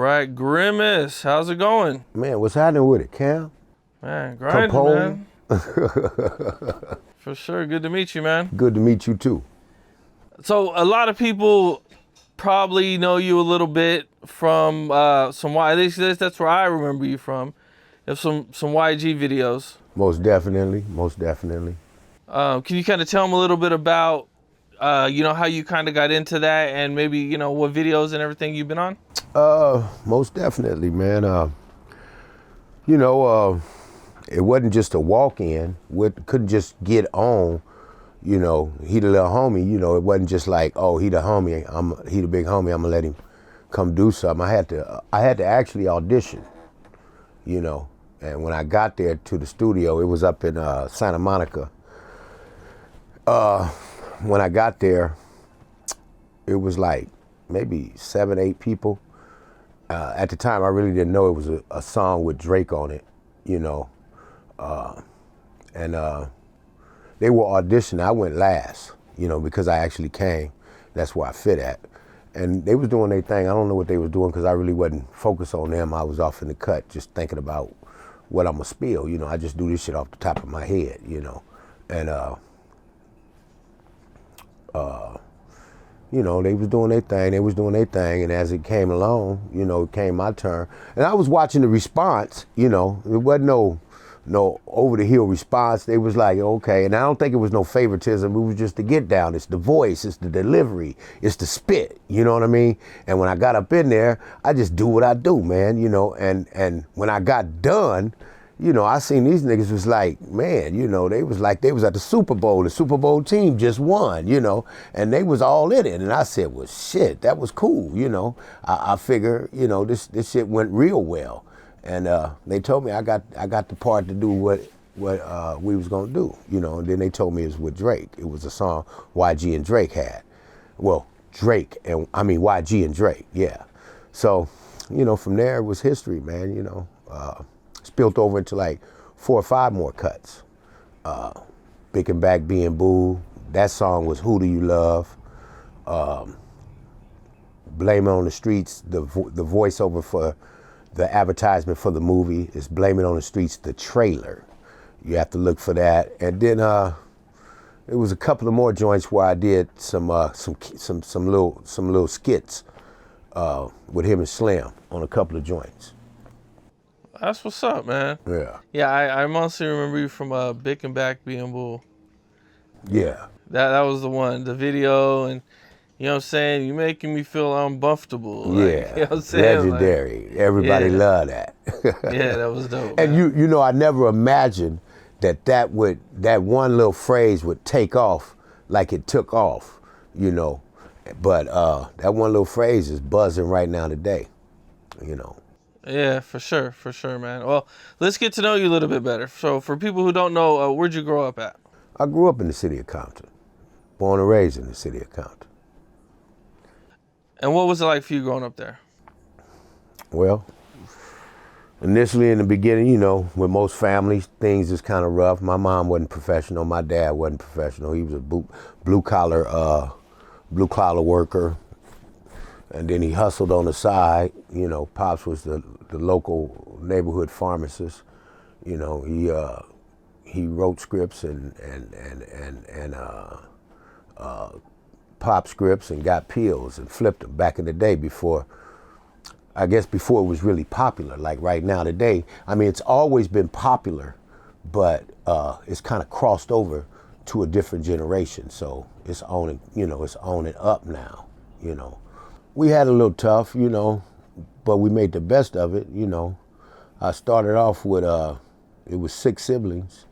right, Grimmis, how's it going? Man, what's happening with it, Cam? Man, grinding, Capone? man. For sure, good to meet you, man. Good to meet you too. So a lot of people probably know you a little bit from some at least that's where I remember you from. You have some YG videos. Most definitely, most definitely. Can you kind of tell them a little bit about how you kind of got into that and maybe what videos and everything you've been on? Most definitely, man. It wasn't just a walk-in. Couldn't just get on. He the little homie. It wasn't just like, oh, he the homie. He the big homie. I'm gonna let him come do something. I had to actually audition. And when I got there to the studio, it was up in Santa Monica. When I got there, it was like maybe 7, 8 people. At the time, I really didn't know it was a song with Drake on it, and they were auditioning. I went last, because I actually came. That's where I fit at. And they was doing their thing. I don't know what they was doing because I really wasn't focused on them. I was off in the cut just thinking about what I'm gonna spill. I just do this shit off the top of my head, and they was doing their thing, and as it came along, it came my turn. And I was watching the response, it wasn't no over-the-hill response. They was like, okay, and I don't think it was no favoritism. It was just the get down. It's the voice, it's the delivery, it's the spit, you know what I mean? And when I got up in there, I just do what I do, man, and when I got done, I seen these niggas was like, man, they was like, they was at the Super Bowl team just won, and they was all in it. And I said, well, shit, that was cool, I figure, this shit went real well. And they told me I got the part to do what we was gonna do, and then they told me it was with Drake. It was a song YG and Drake had. Well, YG and Drake, yeah. So, from there it was history, man, spilled over into like 4 or 5 more cuts. Big and Back Being Boo, that song was Who Do You Love? Blame It on the Streets, the voiceover for the advertisement for the movie is Blame It on the Streets, the trailer. You have to look for that. And then it was a couple of more joints where I did some little skits with him and Slim on a couple of joints. That's what's up, man. Yeah. Yeah, I mostly remember you from Big and Back Being Bull. Yeah. That was the one, the video, and you know what I'm saying? You making me feel uncomfortable. Like, Yeah. You know what I'm saying? Legendary. Everybody loved that. Yeah, that was dope. And man. I never imagined that one little phrase would take off like it took off, But that one little phrase is buzzing right now today, Yeah, for sure, man. Well, let's get to know you a little bit better. So for people who don't know, where'd you grow up at? I grew up in the city of Compton, born and raised in the city of Compton. And what was it like for you growing up there? Well, initially in the beginning, with most families, things is kind of rough. My mom wasn't professional. My dad wasn't professional. He was a blue collar worker. And then he hustled on the side. Pops was the local neighborhood pharmacist. He wrote scripts and pop scripts and got pills and flipped them back in the day before it was really popular. Like right now today, it's always been popular, but it's kind of crossed over to a different generation. So it's owning up now, We had a little tough, but we made the best of it, I started off with, it was 6 siblings.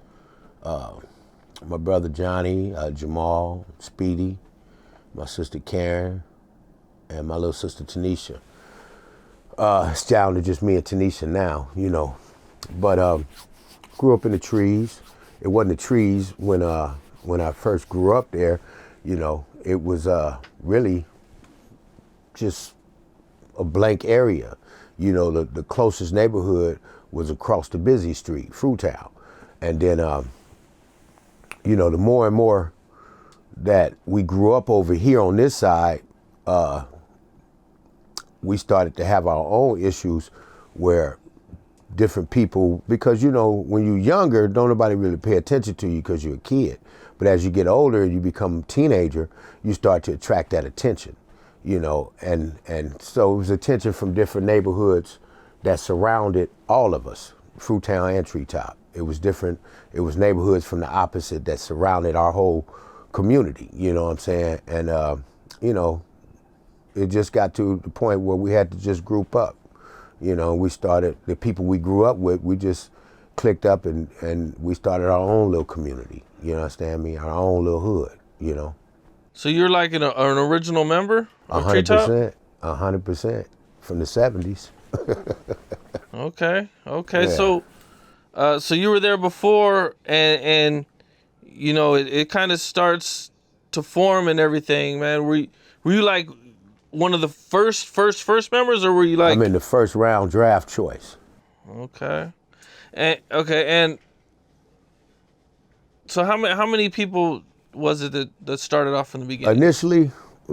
My brother Johnny, Jamal, Speedy, my sister Karen, and my little sister Tanisha. It's down to just me and Tanisha now, But grew up in the trees. It wasn't the trees when I first grew up there, It was really just a blank area. The closest neighborhood was across the busy street, Fruitown. And then, the more and more that we grew up over here on this side, we started to have our own issues where different people, because when you're younger, don't nobody really pay attention to you because you're a kid. But as you get older, you become a teenager, you start to attract that attention, and so it was attention from different neighborhoods that surrounded all of us, Fruitown and Treetop. It was different. It was neighborhoods from the opposite that surrounded our whole community, you know what I'm saying? And, it just got to the point where we had to just group up. We started, the people we grew up with, we just clicked up and we started our own little community, you understand me? Our own little hood, So you're like an original member of Treetop? 100% from the 70s. Okay. Yeah. So you were there before, and it kind of starts to form and everything, man. Were you like one of the first members, or were you like? I'm in the first round draft choice. Okay, and so how many people was it that started off in the beginning? Initially, it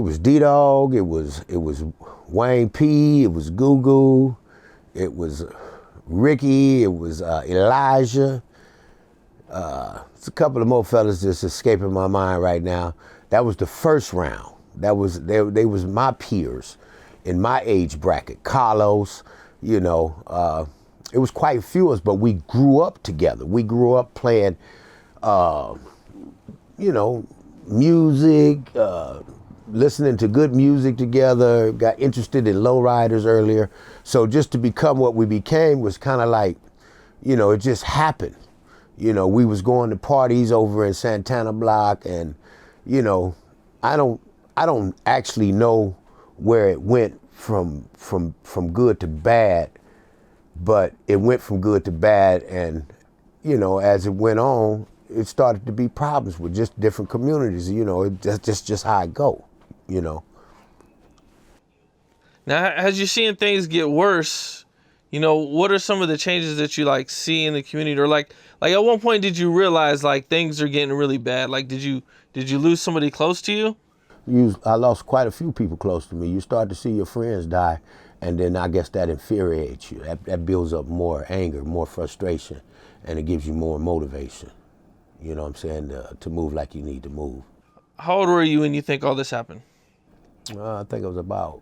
was D-Dog, it was Wayne P, it was Goo, it was Ricky, it was Elijah. It's a couple of more fellas just escaping my mind right now. That was the first round. They was my peers in my age bracket. Carlos, it was quite a few of us, but we grew up together. We grew up playing, music, listening to good music together, got interested in lowriders earlier. So just to become what we became was kind of like, it just happened. We was going to parties over in Santana Block, and, I don't actually know where it went from good to bad, but it went from good to bad, and, as it went on, it started to be problems with just different communities. That's just how it go. Now, as you're seeing things get worse, what are some of the changes that you like see in the community? Or like at one point, did you realize like things are getting really bad? Like, did you lose somebody close to you? I lost quite a few people close to me. You start to see your friends die, and then I guess that infuriates you. That builds up more anger, more frustration, and it gives you more motivation. You know what I'm saying? To move like you need to move. How old were you when you think all this happened? I think I was about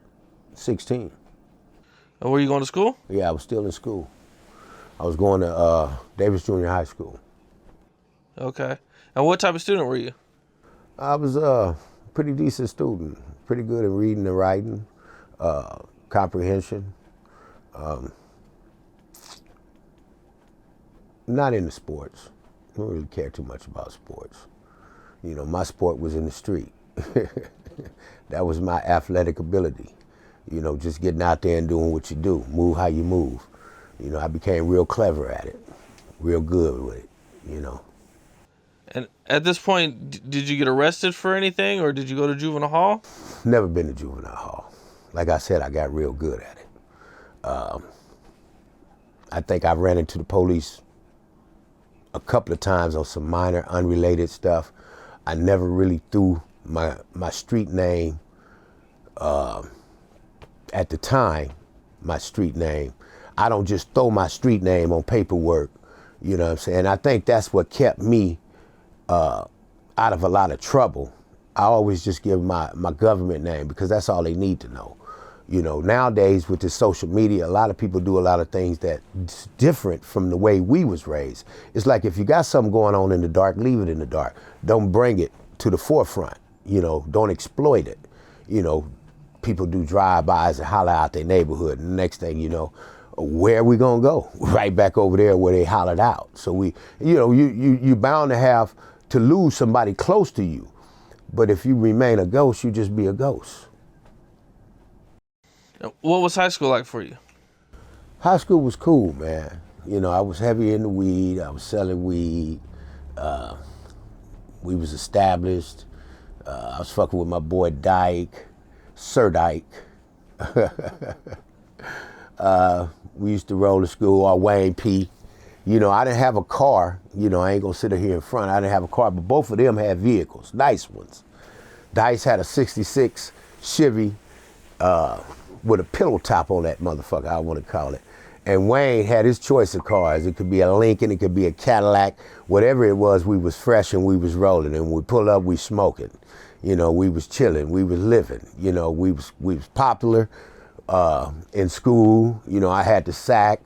16. And were you going to school? Yeah, I was still in school. I was going to Davis Junior High School. Okay. And what type of student were you? I was a pretty decent student, pretty good at reading and writing, comprehension. Not into sports. I don't really care too much about sports. My sport was in the street. That was my athletic ability. Just getting out there and doing what you do, move how you move. I became real clever at it, real good with it, And at this point, did you get arrested for anything, or did you go to juvenile hall? Never been to juvenile hall. Like I said, I got real good at it. I think I ran into the police a couple of times on some minor, unrelated stuff. I never really threw my street name, at the time, my street name. I don't just throw my street name on paperwork, you know what I'm saying? I think that's what kept me out of a lot of trouble. I always just give my government name because that's all they need to know. Nowadays with the social media, a lot of people do a lot of things that's different from the way we was raised. It's like if you got something going on in the dark, leave it in the dark. Don't bring it to the forefront, don't exploit it. People do drive-bys and holler out their neighborhood, and the next thing you know, where are we gonna go? Right back over there where they hollered out. So you're bound to have to lose somebody close to you. But if you remain a ghost, you just be a ghost. What was high school like for you? High school was cool, man. I was heavy into weed. I was selling weed. We was established. I was fucking with my boy Dyke, Sir Dyke. We used to roll to school, or Wayne P. I didn't have a car. I ain't gonna sit here in front. I didn't have a car, but both of them had vehicles, nice ones. Dice had a 66 Chevy with a pillow top on that motherfucker, I want to call it. And Wayne had his choice of cars. It could be a Lincoln, it could be a Cadillac, whatever it was, we was fresh and we was rolling. And when we pulled up, we smoking. You know, we was chilling, we was living. You know, we was popular in school. You know, I had the sack.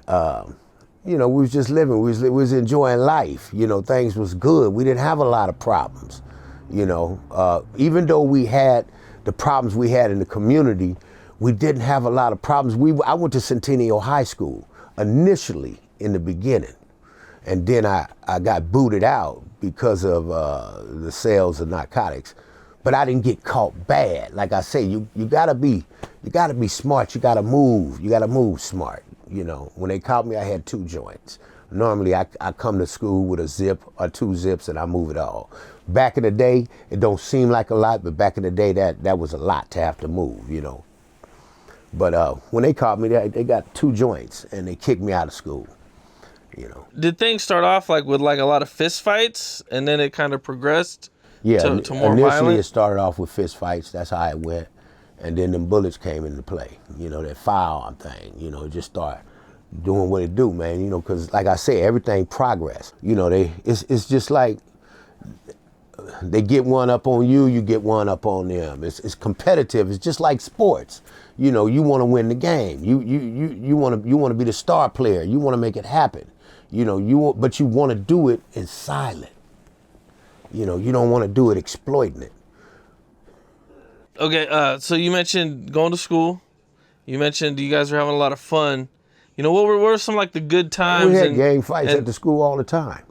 You know, we was just living. We was enjoying life. You know, things was good. We didn't have a lot of problems. You know, even though we had the problems we had in the community, we didn't have a lot of problems. I went to Centennial High School initially in the beginning, and then I got booted out because of the sales of narcotics. But I didn't get caught bad. Like I say, you gotta be smart. You gotta move smart. You know, when they caught me, I had 2 joints. Normally, I come to school with a zip or 2 zips and I move it all. Back in the day, it don't seem like a lot, but back in the day, that was a lot to have to move, you know. But when they caught me, they got 2 joints and they kicked me out of school, you know. Did things start off like with like a lot of fist fights and then it kind of progressed to more initially violent? It started off with fist fights. That's how it went. And then them bullets came into play, you know, that firearm thing, you know, just start doing what it do, man, you know, because like I say, everything progress. You know, it's just like they get one up on you, you get one up on them. It's competitive. It's just like sports. You know, you want to win the game. You want to be the star player. You want to make it happen. You know, but you want to do it in silent. You know, you don't want to do it exploiting it. Okay, so you mentioned going to school. You mentioned you guys were having a lot of fun. You know, what were some like the good times? We had gang fights at the school all the time.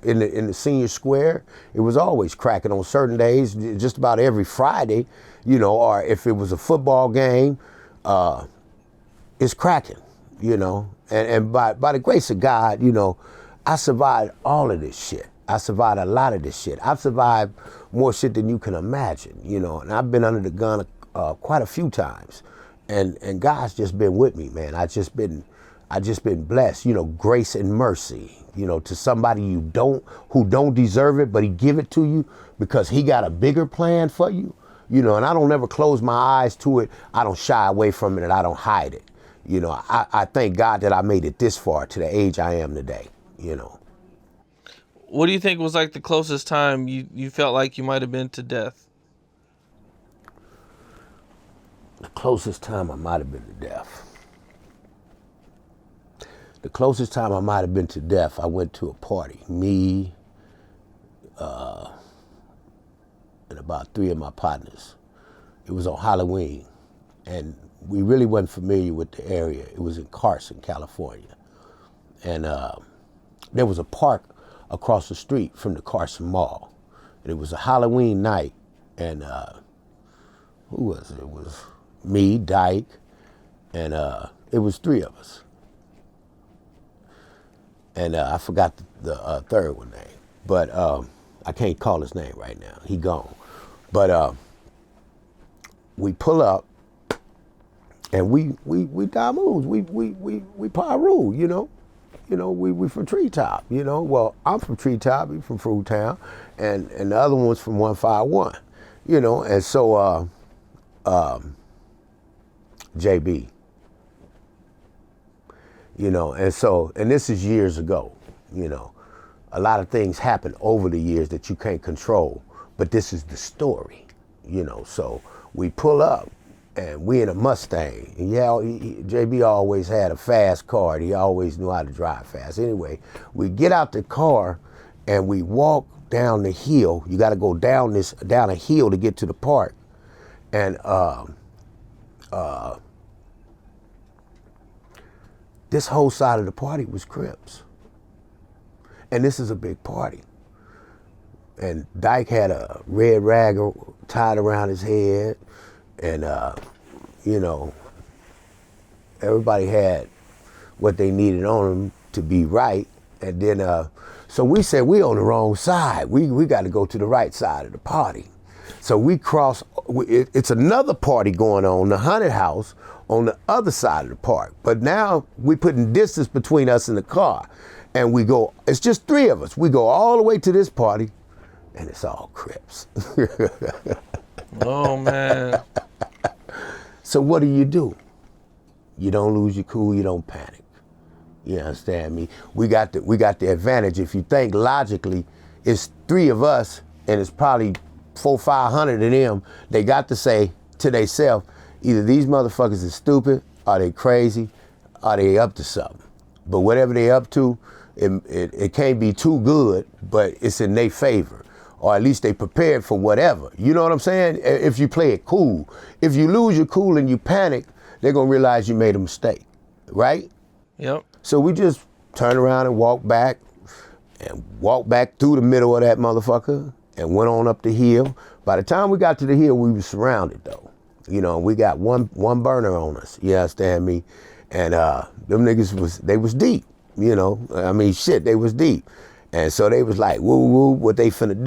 In the senior square, it was always cracking on certain days, just about every Friday, you know, or if it was a football game, it's cracking, you know. And by the grace of God, you know, I survived all of this shit. I survived a lot of this shit. I've survived more shit than you can imagine, you know, and I've been under the gun quite a few times. And God's just been with me, man. I just been blessed, you know, grace and mercy, you know, to somebody who don't deserve it, but he give it to you because he got a bigger plan for you, you know, and I don't ever close my eyes to it. I don't shy away from it and I don't hide it. You know, I thank God that I made it this far to the age I am today, you know. What do you think was like the closest time you felt like you might have been to death? The closest time I might have been to death. The closest time I might have been to death, I went to a party. Me and about 3 of my partners. It was on Halloween, and we really wasn't familiar with the area. It was in Carson, California. And there was a park across the street from the Carson Mall. And it was a Halloween night, and who was it? It was me, Dyke, and it was 3 of us. And I forgot the third one name, but I can't call his name right now. He gone. But we pull up, and we die moves. We Piru, you know. You know, we from Treetop, you know. Well, I'm from Treetop, he's from Fruit Town, and the other one's from 151, you know. And so JB. You know, and this is years ago, you know. A lot of things happen over the years that you can't control, but this is the story, you know. So we pull up, and we in a Mustang. And JB always had a fast car. He always knew how to drive fast. Anyway, we get out the car, and we walk down the hill. You got to go down a hill to get to the park, and this whole side of the party was Crips. And this is a big party. And Dyke had a red rag tied around his head. And, you know, everybody had what they needed on them to be right. And then, so we said, we on the wrong side. We got to go to the right side of the party. So we cross, it's another party going on, the haunted house, on the other side of the park. But now we putting distance between us and the car. And we go, it's just 3 of us. We go all the way to this party, and it's all Crips. Oh man. So what do? You don't lose your cool, you don't panic. You understand me? We got the advantage. If you think logically, it's 3 of us and it's probably 400-500 of them. They got to say to themselves, either these motherfuckers are stupid, are they crazy, are they up to something? But whatever they up to, it can't be too good, but it's in their favor. Or at least they prepared for whatever. You know what I'm saying? If you play it cool. If you lose your cool and you panic, they're gonna realize you made a mistake, right? Yep. So we just turned around and walked back through the middle of that motherfucker and went on up the hill. By the time we got to the hill, we were surrounded though. You know, we got one burner on us, you understand me? And them niggas was deep, you know? I mean, shit, they was deep. And so they was like, woo, woo, what they finna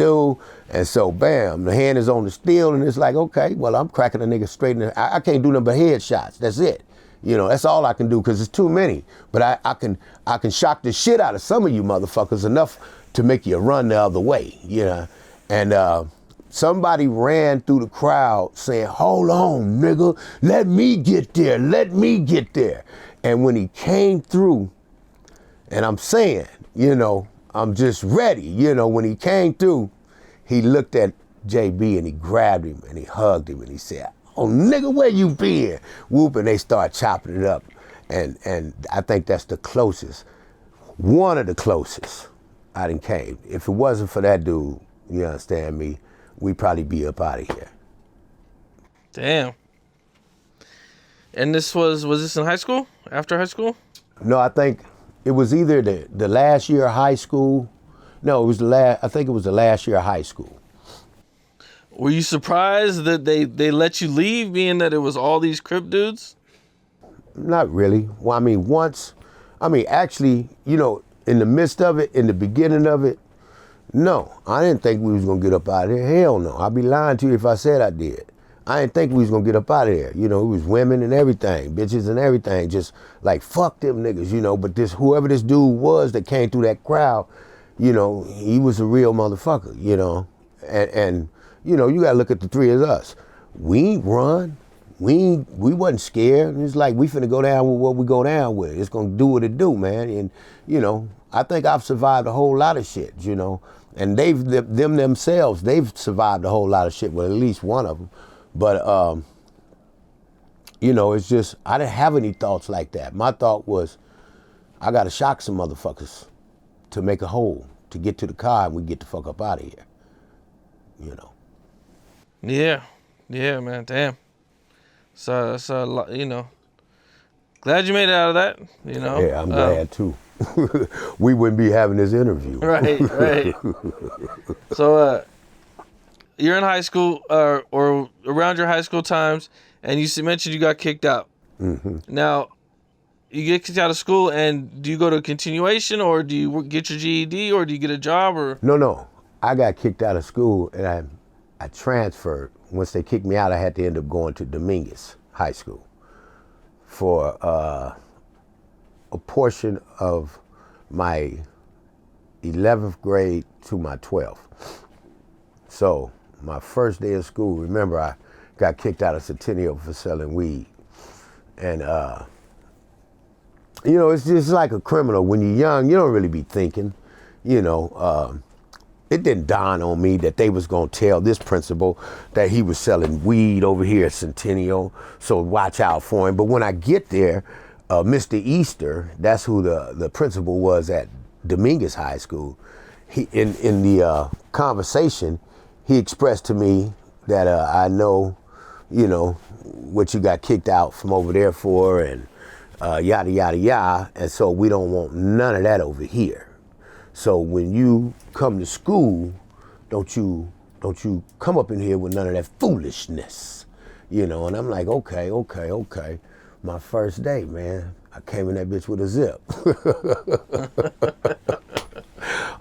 do. And so, bam, the hand is on the steel, and it's like, okay, well, I'm cracking a nigga straight in the, I can't do nothing but headshots, that's it. You know, that's all I can do, because it's too many. But I can shock the shit out of some of you motherfuckers enough to make you run the other way, you know? And somebody ran through the crowd saying, hold on, nigga, let me get there. And when he came through, and I'm saying, you know, I'm just ready. You know, when he came through, he looked at JB and he grabbed him and he hugged him and he said, oh, nigga, where you been? Whoop, and they start chopping it up. And I think that's the closest, one of the closest I done came. If it wasn't for that dude, you understand me, we'd probably be up out of here. Damn. And this was this in high school? After high school? No, I think it was either the last year of high school. No, it was I think it was the last year of high school. Were you surprised that they let you leave, being that it was all these Crip dudes? Not really. Well, actually, you know, in the midst of it, in the beginning of it, no, I didn't think we was gonna get up out of here. Hell no, I'd be lying to you if I said I did. I didn't think we was gonna get up out of there. You know, it was women and everything, bitches and everything, just like, fuck them niggas, you know. But whoever this dude was that came through that crowd, you know, he was a real motherfucker, you know. And you know, you gotta look at the 3 of us. We ain't run. We wasn't scared. It's like, we finna go down with what we go down with. It's gonna do what it do, man. And, you know, I think I've survived a whole lot of shit, you know. And themselves, they've survived a whole lot of shit, well, at least one of them. But, you know, it's just, I didn't have any thoughts like that. My thought was, I gotta shock some motherfuckers to make a hole, to get to the car and we get the fuck up out of here, you know. Yeah, man, damn. So you know, glad you made it out of that, you know. Yeah, I'm glad too. We wouldn't be having this interview. Right. So, you're in high school, or around your high school times, and you mentioned you got kicked out. Mm-hmm. Now, you get kicked out of school, and do you go to a continuation, or do you get your GED, or do you get a job, or? No. I got kicked out of school, and I transferred. Once they kicked me out, I had to end up going to Dominguez High School for a portion of my 11th grade to my 12th. So my first day of school, remember, I got kicked out of Centennial for selling weed. And, you know, it's just like a criminal. When you're young, you don't really be thinking, you know. It didn't dawn on me that they was gonna tell this principal that he was selling weed over here at Centennial, so watch out for him. But when I get there, Mr. Easter, that's who the principal was at Dominguez High School, he in the conversation, he expressed to me that I know, you know, what you got kicked out from over there for, and yada, yada, yada, and so we don't want none of that over here. So when you come to school, don't you come up in here with none of that foolishness, you know? And I'm like, okay. My first day, man, I came in that bitch with a zip.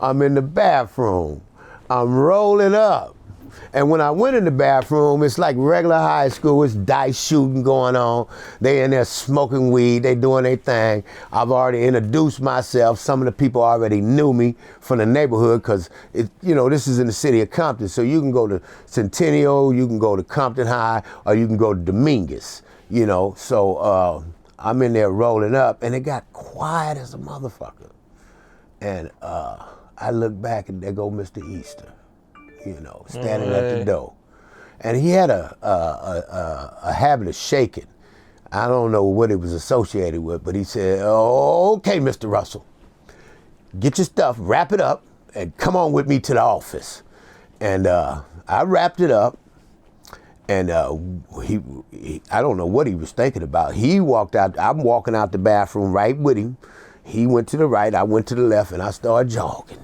I'm in the bathroom. I'm rolling up. And when I went in the bathroom, it's like regular high school. It's dice shooting going on. They in there smoking weed. They doing their thing. I've already introduced myself. Some of the people already knew me from the neighborhood because, this is in the city of Compton. So you can go to Centennial, you can go to Compton High, or you can go to Dominguez, So I'm in there rolling up, and it got quiet as a motherfucker. And I look back, and there go Mr. Easter. Standing at the door. And he had a habit of shaking. I don't know what it was associated with, but he said, "Oh, okay, Mr. Russell, get your stuff, wrap it up, and come on with me to the office." And I wrapped it up, and he I don't know what he was thinking about. He walked out, I'm walking out the bathroom right with him. He went to the right, I went to the left, and I started jogging.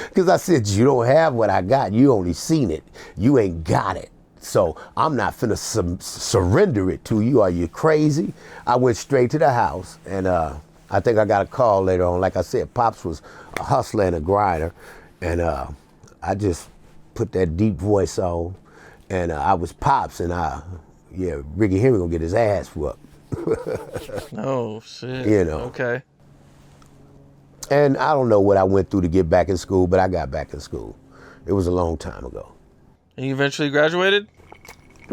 Because I said, you don't have what I got. You only seen it. You ain't got it. So I'm not finna surrender it to you. Are you crazy? I went straight to the house, and I think I got a call later on. Like I said, Pops was a hustler and a grinder, and I just put that deep voice on, and I was Pops, and Ricky Henry gonna get his ass whooped. Oh, shit. Okay. And I don't know what I went through to get back in school, but I got back in school. It was a long time ago. And you eventually graduated?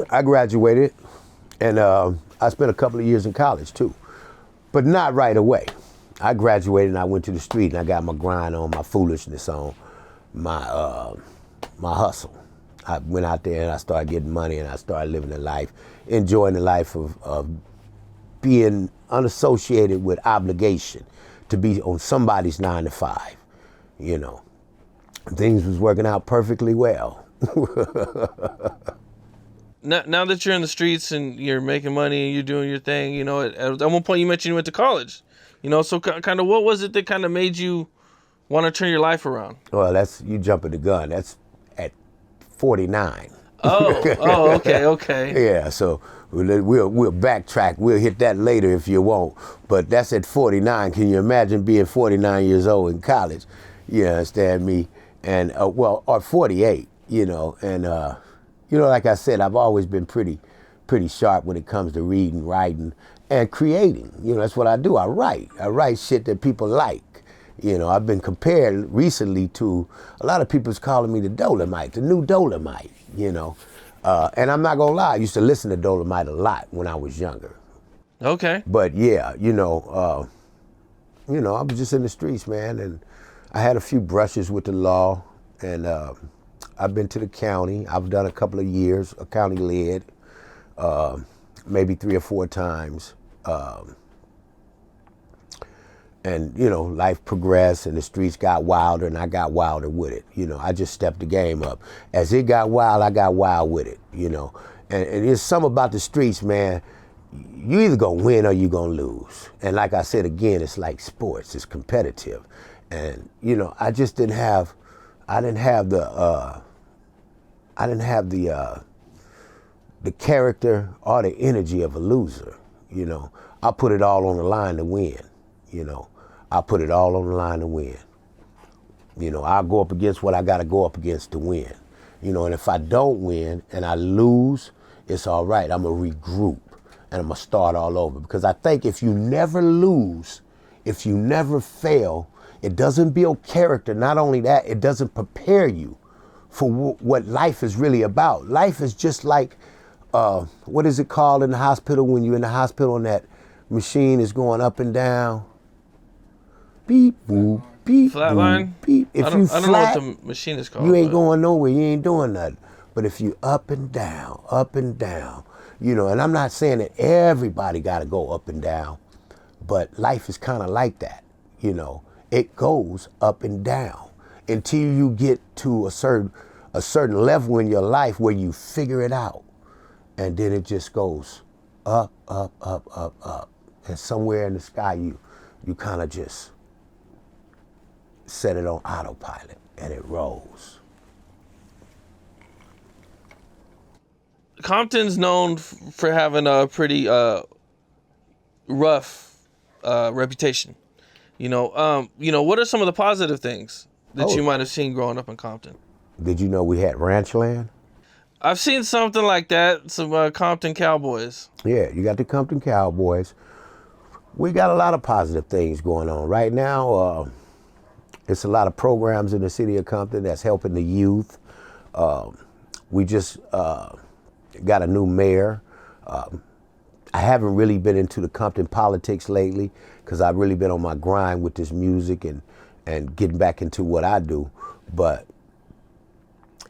I graduated, and I spent a couple of years in college too, but not right away. I graduated and I went to the street and I got my grind on, my foolishness on, my hustle. I went out there and I started getting money and I started living the life, enjoying the life of being unassociated with obligation, to be on somebody's 9 to 5, Things was working out perfectly well. Now that you're in the streets and you're making money and you're doing your thing, at one point you mentioned you went to college, so kind of what was it that kind of made you want to turn your life around? Well, you jumping the gun. That's at 49. Oh, okay. Yeah, so we'll backtrack. We'll hit that later if you want. But that's at 49. Can you imagine being 49 years old in college? You understand me? And or 48. And like I said, I've always been pretty sharp when it comes to reading, writing, and creating. That's what I do. I write shit that people like. I've been compared recently to a lot of people's calling me the Dolomite, the new Dolomite. And I'm not gonna lie, I used to listen to Dolomite a lot when I was younger. Okay. But yeah, I was just in the streets, man, and I had a few brushes with the law, and I've been to the county. I've done a couple of years, a county led, maybe 3 or 4 times. And, life progressed and the streets got wilder and I got wilder with it. I just stepped the game up. As it got wild, I got wild with it, And there's something about the streets, man. You either gonna win or you gonna lose. And like I said, again, it's like sports, it's competitive. And, I just didn't have the character or the energy of a loser, I put it all on the line to win, I put it all on the line to win. I'll go up against what I got to go up against to win. And if I don't win and I lose, it's all right. I'm going to regroup and I'm going to start all over. Because I think if you never lose, if you never fail, it doesn't build character. Not only that, it doesn't prepare you for what life is really about. Life is just like, what is it called in the hospital when you're in the hospital and that machine is going up and down? Beep, boop, beep, Flatline? boop, beep. If you I don't know what the machine is called. You ain't going nowhere. You ain't doing nothing. But if you up and down, and I'm not saying that everybody got to go up and down, but life is kind of like that. It goes up and down until you get to a certain level in your life where you figure it out. And then it just goes up, up, up, up, up. And somewhere in the sky, you kind of just set it on autopilot and it rolls. Compton's known for having a pretty rough reputation. What are some of the positive things that you might have seen growing up in Compton? Did you know we had ranch land? I've seen something like that. Some Compton Cowboys. Yeah, you got the Compton Cowboys. We got a lot of positive things going on right now. It's a lot of programs in the city of Compton that's helping the youth. We just got a new mayor. I haven't really been into the Compton politics lately because I've really been on my grind with this music and getting back into what I do. But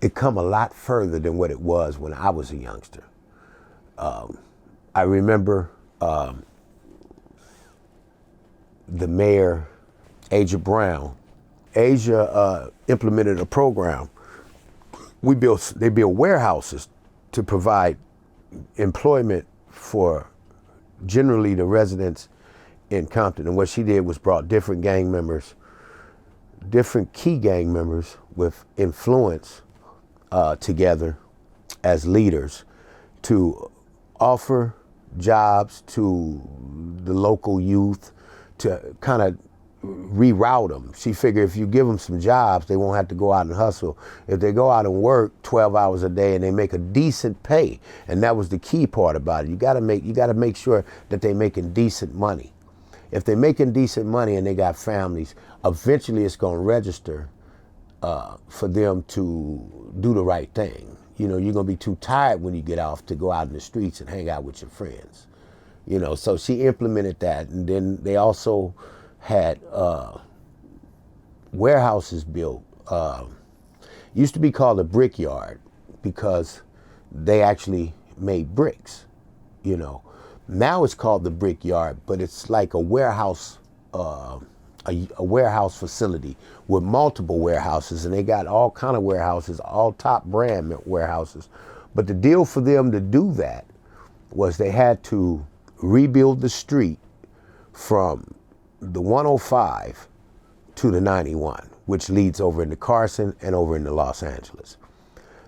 it come a lot further than what it was when I was a youngster. I remember the mayor, Aja Brown. Aja implemented a program. They built warehouses to provide employment for generally the residents in Compton. And what she did was brought different gang members, different key gang members with influence together as leaders to offer jobs to the local youth, to kind of reroute them. She figured if you give them some jobs, they won't have to go out and hustle. If they go out and work 12 hours a day and they make a decent pay, and that was the key part about it. You got to make sure that they're making decent money. If they're making decent money and they got families, eventually it's going to register for them to do the right thing. You know, you're going to be too tired when you get off to go out in the streets and hang out with your friends. You know, so she implemented that, and then they also had warehouses built. Used to be called a brickyard because they actually made bricks, you know. Now it's called the brickyard, but it's like a warehouse, a warehouse facility with multiple warehouses, and they got all kind of warehouses, all top brand warehouses. But the deal for them to do that was they had to rebuild the street from the 105 to the 91, which leads over into Carson and over into Los Angeles.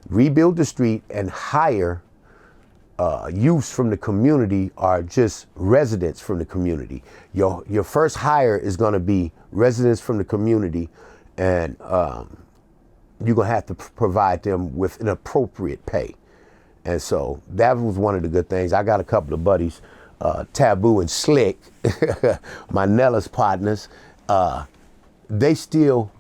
Rebuild the street and hire youths from the community or just residents from the community. Your first hire is going to be residents from the community, and you're going to have to provide them with an appropriate pay. And so that was one of the good things. I got a couple of buddies, Taboo and Slick, my Nellis partners. They still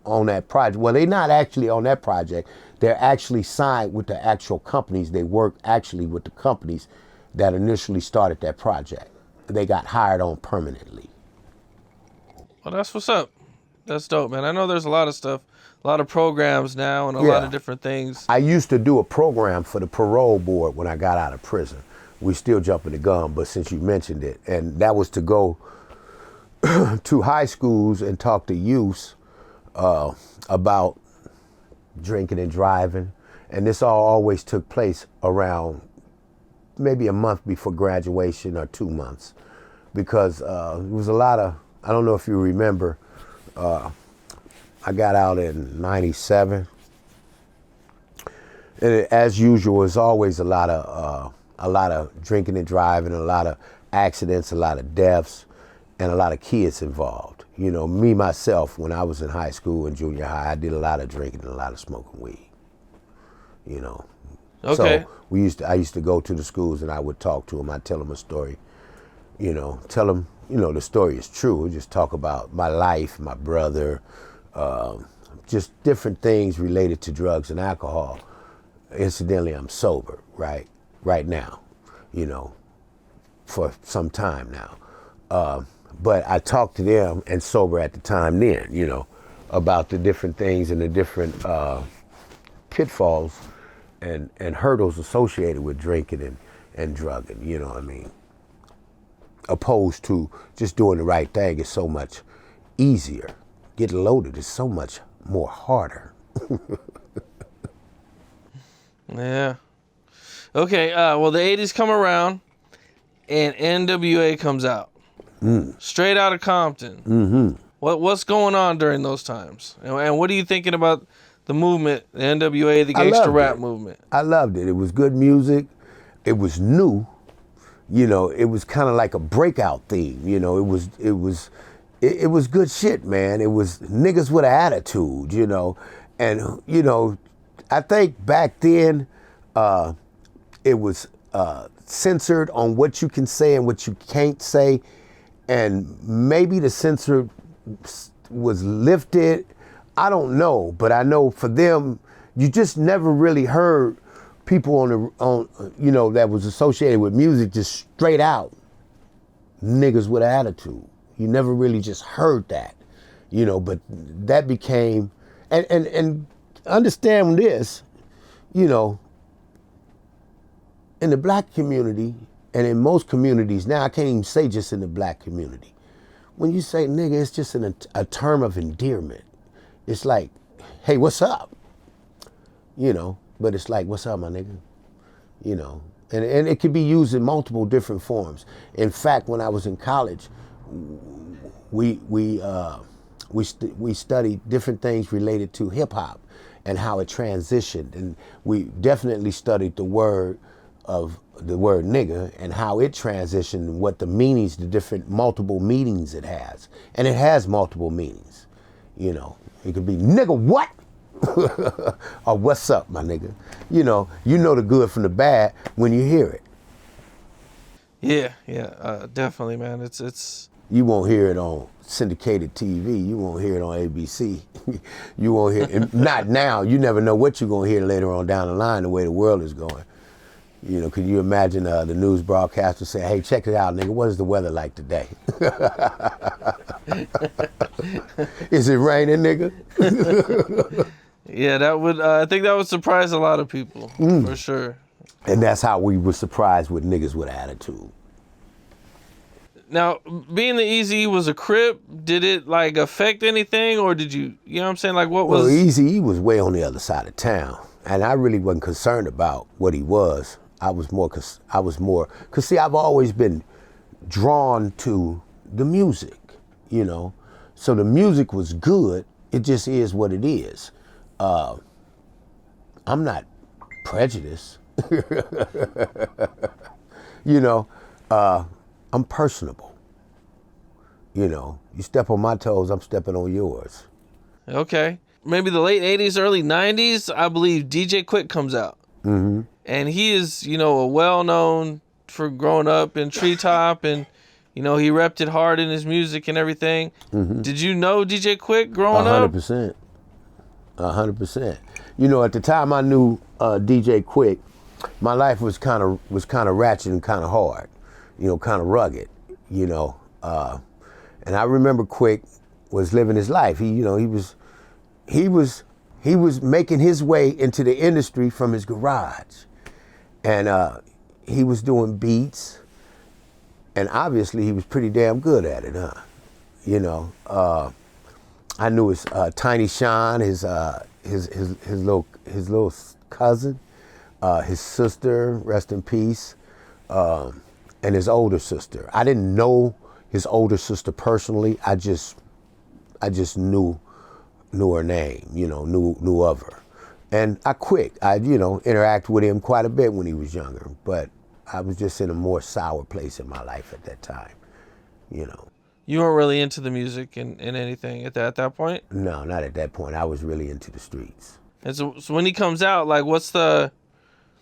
on that project. Well, they're not actually on that project. They're actually signed with the actual companies. They work actually with the companies that initially started that project. They got hired on permanently. Well, that's what's up. That's dope, man. I know there's a lot of stuff, a lot of programs now and a lot of different things. I used to do a program for the parole board when I got out of prison. We still jumping the gun, but since you mentioned it, and that was to go to high schools and talk to youths about drinking and driving. And this all always took place around maybe a month before graduation or 2 months, because it was a lot of, I don't know if you remember, I got out in 97. And as usual, it's always a lot of drinking and driving, a lot of accidents, a lot of deaths, and a lot of kids involved. You know, me, myself, when I was in high school and junior high, I did a lot of drinking and a lot of smoking weed, you know. Okay. So I used to go to the schools and I would talk to them. I'd tell them a story, you know, tell them, you know, the story is true. We'd just talk about my life, my brother, just different things related to drugs and alcohol. Incidentally, I'm sober, right now, you know, for some time now. But I talked to them, and sober at the time then, you know, about the different things and the different pitfalls and hurdles associated with drinking and drugging, you know what I mean? Opposed to just doing the right thing is so much easier. Getting loaded is so much more harder. Yeah. Okay, well, the 80s come around, and NWA comes out. Straight out of Compton. Mm-hmm. What's going on during those times? And what are you thinking about the movement, the NWA, the gangster rap movement? I loved it. It was good music. It was new. You know, it was kind of like a breakout theme. You know, it it was good shit, man. It was niggas with an attitude, you know. And, you know, I think back then it was censored on what you can say and what you can't say. And maybe the censor was lifted. I don't know, but I know for them, you just never really heard people on you know, that was associated with music just straight out niggas with attitude. You never really just heard that, you know, but that became, and understand this, you know, in the black community and in most communities now, I can't even say just in the black community. When you say nigga, it's just a term of endearment. It's like, hey, what's up? You know, but it's like, what's up, my nigga? You know, and it can be used in multiple different forms. In fact, when I was in college, we studied different things related to hip hop and how it transitioned, and we definitely studied the word nigga and how it transitioned, and what the meanings, the different multiple meanings it has, and it has multiple meanings. You know, it could be nigga what, or what's up, my nigga. You know the good from the bad when you hear it. Yeah, definitely, man. It's. You won't hear it on syndicated TV. You won't hear it on ABC. You won't hear it, not now. You never know what you're gonna hear later on down the line, the way the world is going. You know, could you imagine the news broadcaster saying, hey, check it out, nigga, what is the weather like today? Is it raining, nigga? Yeah, that would, I think that would surprise a lot of people, for sure. And that's how we were surprised with niggas with attitude. Now, being the Eazy-E was a Crip, did it like affect anything, or did you know what I'm saying? Like, what was? Well, Eazy-E was way on the other side of town, and I really wasn't concerned about what he was. I was more, cause see, I've always been drawn to the music, you know. So the music was good. It just is what it is. I'm not prejudiced, you know. I'm personable. You know, you step on my toes, I'm stepping on yours. Okay. Maybe the late 80s, early 90s, I believe DJ Quik comes out. Mm-hmm. And he is, you know, a well-known for growing up in Treetop, and, you know, he repped it hard in his music and everything. Mm-hmm. Did you know DJ Quik growing up? 100%. 100%. You know, at the time I knew DJ Quik, my life was kind of ratchet and kind of hard, you know, kind of rugged, you know. And I remember Quik was living his life. He was making his way into the industry from his garage. And he was doing beats, and obviously he was pretty damn good at it, huh? You know, I knew his Tiny Sean, his little cousin, his sister, rest in peace, and his older sister. I didn't know his older sister personally. I just knew her name, you know, knew of her. And I interacted with him quite a bit when he was younger, but I was just in a more sour place in my life at that time, you know. You weren't really into the music and anything at that point? No, not at that point. I was really into the streets. And so when he comes out, like, what's the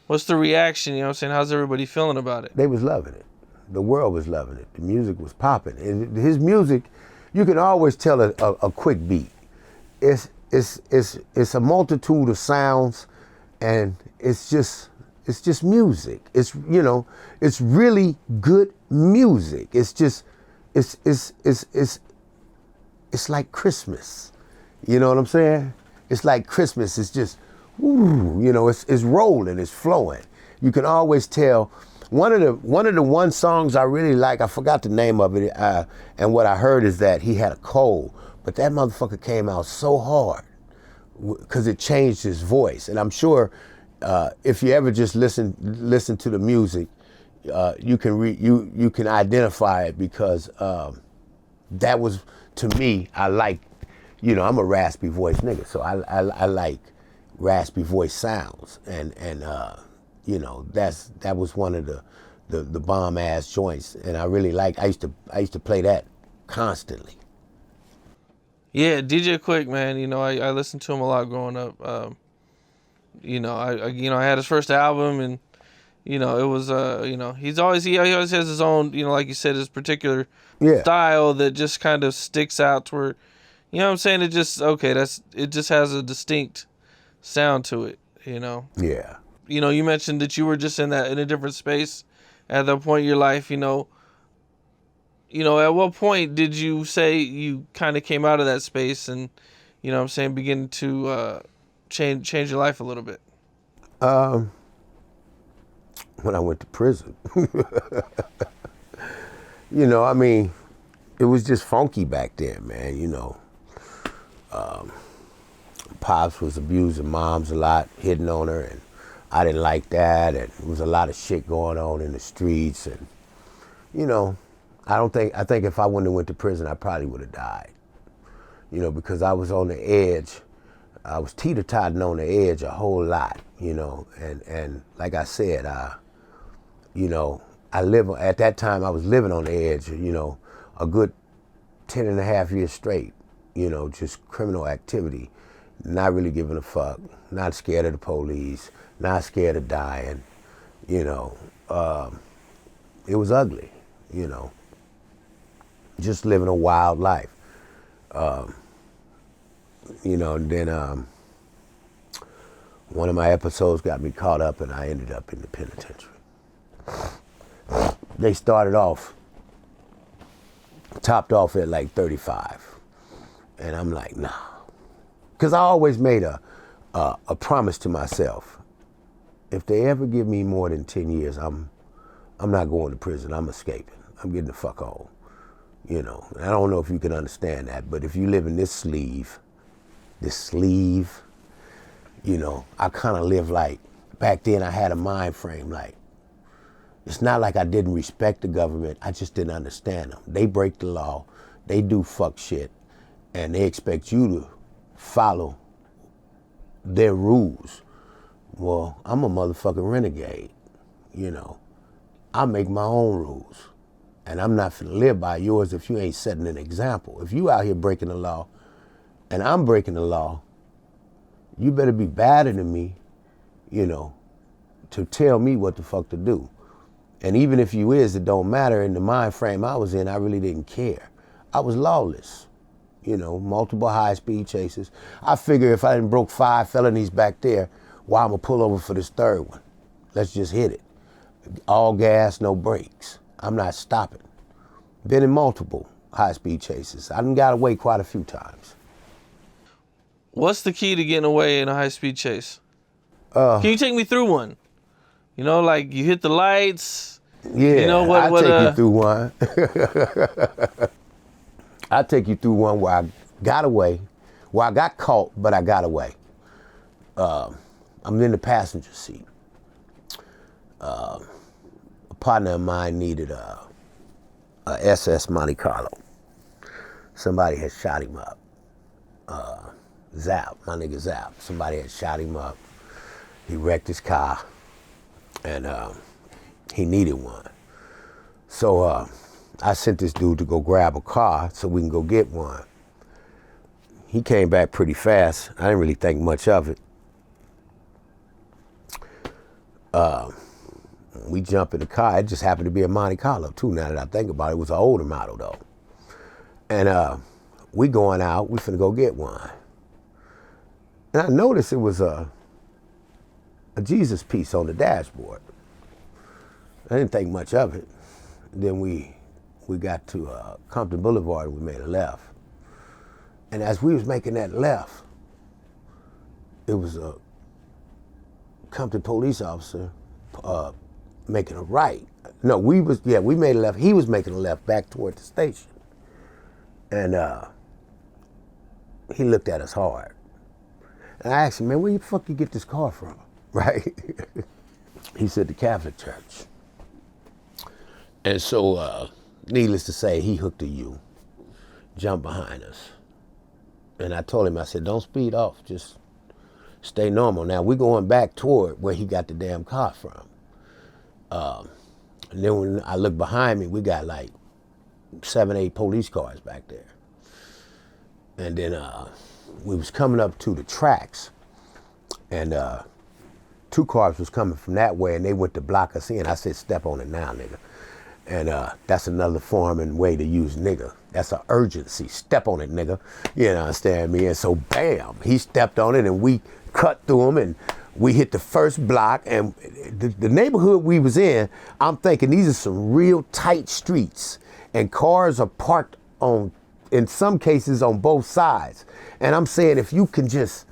reaction, you know what I'm saying? How's everybody feeling about it? They was loving it. The world was loving it. The music was popping. And his music, you can always tell a quick beat. It's a multitude of sounds, and it's just music. It's, you know, it's really good music. It's just it's like Christmas. You know what I'm saying? It's like Christmas. It's just, woo, you know, it's rolling, it's flowing. You can always tell. One of the songs I really like, I forgot the name of it, and what I heard is that he had a cold, but that motherfucker came out so hard because it changed his voice. And I'm sure if you ever just listen to the music, you can identify it, because that was, to me, I like, you know, I'm a raspy voice nigga, so I like raspy voice sounds, and you know, that was one of the bomb ass joints, and I really like. I used to play that constantly, Yeah, DJ Quik, man. I listened to him a lot growing up. I had his first album, and it was he always has his own, like you said, his particular Yeah, style that just kind of sticks out to where, what I'm saying, it just has a distinct sound to it. yeah. You mentioned that you were just in a different space at that point in your life. At what point did you say you kind of came out of that space and, what I'm saying, begin to change your life a little bit? Um, when I went to prison, I mean, it was just funky back then, man. Pops was abusing moms a lot, hitting on her, and I didn't like that. And there was a lot of shit going on in the streets, and I think if I wouldn't have went to prison, I probably would have died. Because I was on the edge. I was teeter-totting on the edge a whole lot, and like I said, at that time I was living on the edge, a good 10 and a half years straight, just criminal activity, not really giving a fuck, not scared of the police, not scared of dying, it was ugly, just living a wild life. And then one of my episodes got me caught up and I ended up in the penitentiary. They started off, topped off at like 35. And I'm like, nah. Because I always made a promise to myself. If they ever give me more than 10 years, I'm not going to prison. I'm escaping. I'm getting the fuck home. And I don't know if you can understand that, but if you live in this sleeve, I kind of live like, back then I had a mind frame like, it's not like I didn't respect the government, I just didn't understand them. They break the law, they do fuck shit, and they expect you to follow their rules. Well, I'm a motherfucking renegade, I make my own rules. And I'm not finna live by yours if you ain't setting an example. If you out here breaking the law, and I'm breaking the law, you better be badder than me, to tell me what the fuck to do. And even if you is, it don't matter. In the mind frame I was in, I really didn't care. I was lawless, multiple high-speed chases. I figure if I didn't broke 5 felonies back there, why I'm gonna pull over for this third one? Let's just hit it. All gas, no brakes. I'm not stopping. Been in multiple high-speed chases. I done got away quite a few times. What's the key to getting away in a high-speed chase? Can you take me through one? Like you hit the lights. Yeah, I'll take you through one. I'll take you through one where I got away, where I got caught, but I got away. I'm in the passenger seat. A partner of mine needed a SS Monte Carlo. Somebody had shot him up. Zap, my nigga Zap. Somebody had shot him up. He wrecked his car, and he needed one. So I sent this dude to go grab a car so we can go get one. He came back pretty fast. I didn't really think much of it. We jump in the car. It just happened to be a Monte Carlo too, now that I think about it. It was an older model though. And we going out, we finna go get one. And I noticed it was a Jesus piece on the dashboard. I didn't think much of it. Then we got to Compton Boulevard and we made a left. And as we was making that left, it was a Compton police officer making a right. No, we made a left. He was making a left back toward the station. And he looked at us hard. And I asked him, man, where the fuck you get this car from? Right? He said, the Catholic Church. And so, needless to say, he hooked a U, jumped behind us. And I told him, I said, don't speed off, just stay normal. Now, we're going back toward where he got the damn car from. And then when I look behind me, we got like 7, 8 police cars back there. And then we was coming up to the tracks, and 2 cars was coming from that way, and they went to block us in. I said, step on it now, nigga. And that's another form and way to use nigga. That's an urgency. Step on it, nigga. You know, understand me? And so, bam, he stepped on it, and we cut through him, and we hit the first block. And the neighborhood we was in, I'm thinking these are some real tight streets, and cars are parked on, in some cases, on both sides. And I'm saying, if you can just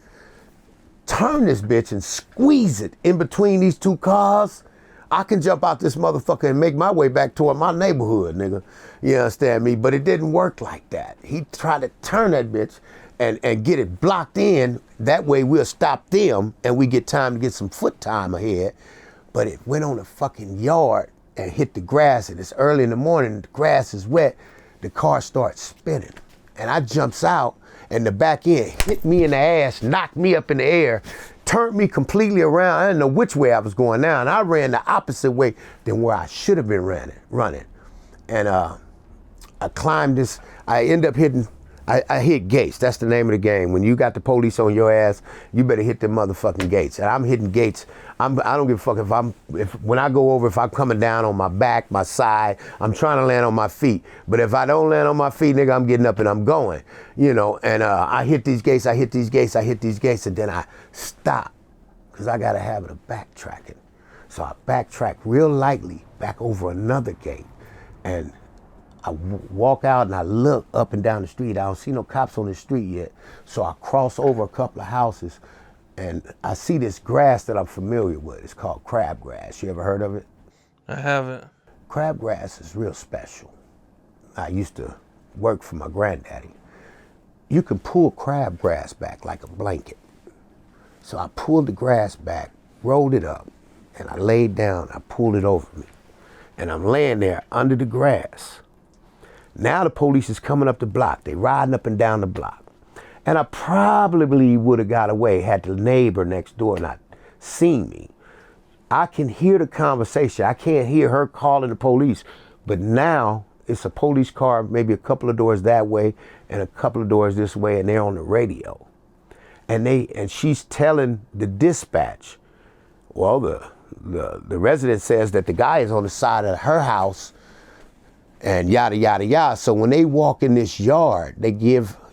turn this bitch and squeeze it in between these 2 cars, I can jump out this motherfucker and make my way back toward my neighborhood, nigga. You understand me? But it didn't work like that. He tried to turn that bitch and get it blocked in. That way we'll stop them and we get time to get some foot time ahead. But it went on the fucking yard and hit the grass, and it's early in the morning, the grass is wet, the car starts spinning. And I jumps out, and the back end hit me in the ass, knocked me up in the air, turned me completely around. I didn't know which way I was going now, and I ran the opposite way than where I should have been running. And I climbed this, I end up hitting, I hit gates. That's the name of the game. When you got the police on your ass, you better hit them motherfucking gates. And I'm hitting gates. I don't give a fuck when I go over, if I'm coming down on my back, my side, I'm trying to land on my feet. But if I don't land on my feet, nigga, I'm getting up and I'm going, you know. And I hit these gates, I hit these gates, and then I stop, because I got a habit of backtracking. So I backtrack real lightly back over another gate, and I walk out and I look up and down the street. I don't see no cops on the street yet. So I cross over a couple of houses, and I see this grass that I'm familiar with. It's called crabgrass. You ever heard of it? I haven't. Crabgrass is real special. I used to work for my granddaddy. You can pull crabgrass back like a blanket. So I pulled the grass back, rolled it up, and I laid down. I pulled it over me. And I'm laying there under the grass. Now the police is coming up the block. They riding up and down the block. And I probably would have got away had the neighbor next door not seen me. I can hear the conversation. I can't hear her calling the police. But now it's a police car, maybe a couple of doors that way and a couple of doors this way, and they're on the radio. And she's telling the dispatch, well, the resident says that the guy is on the side of her house and yada, yada, yada. So when they walk in this yard,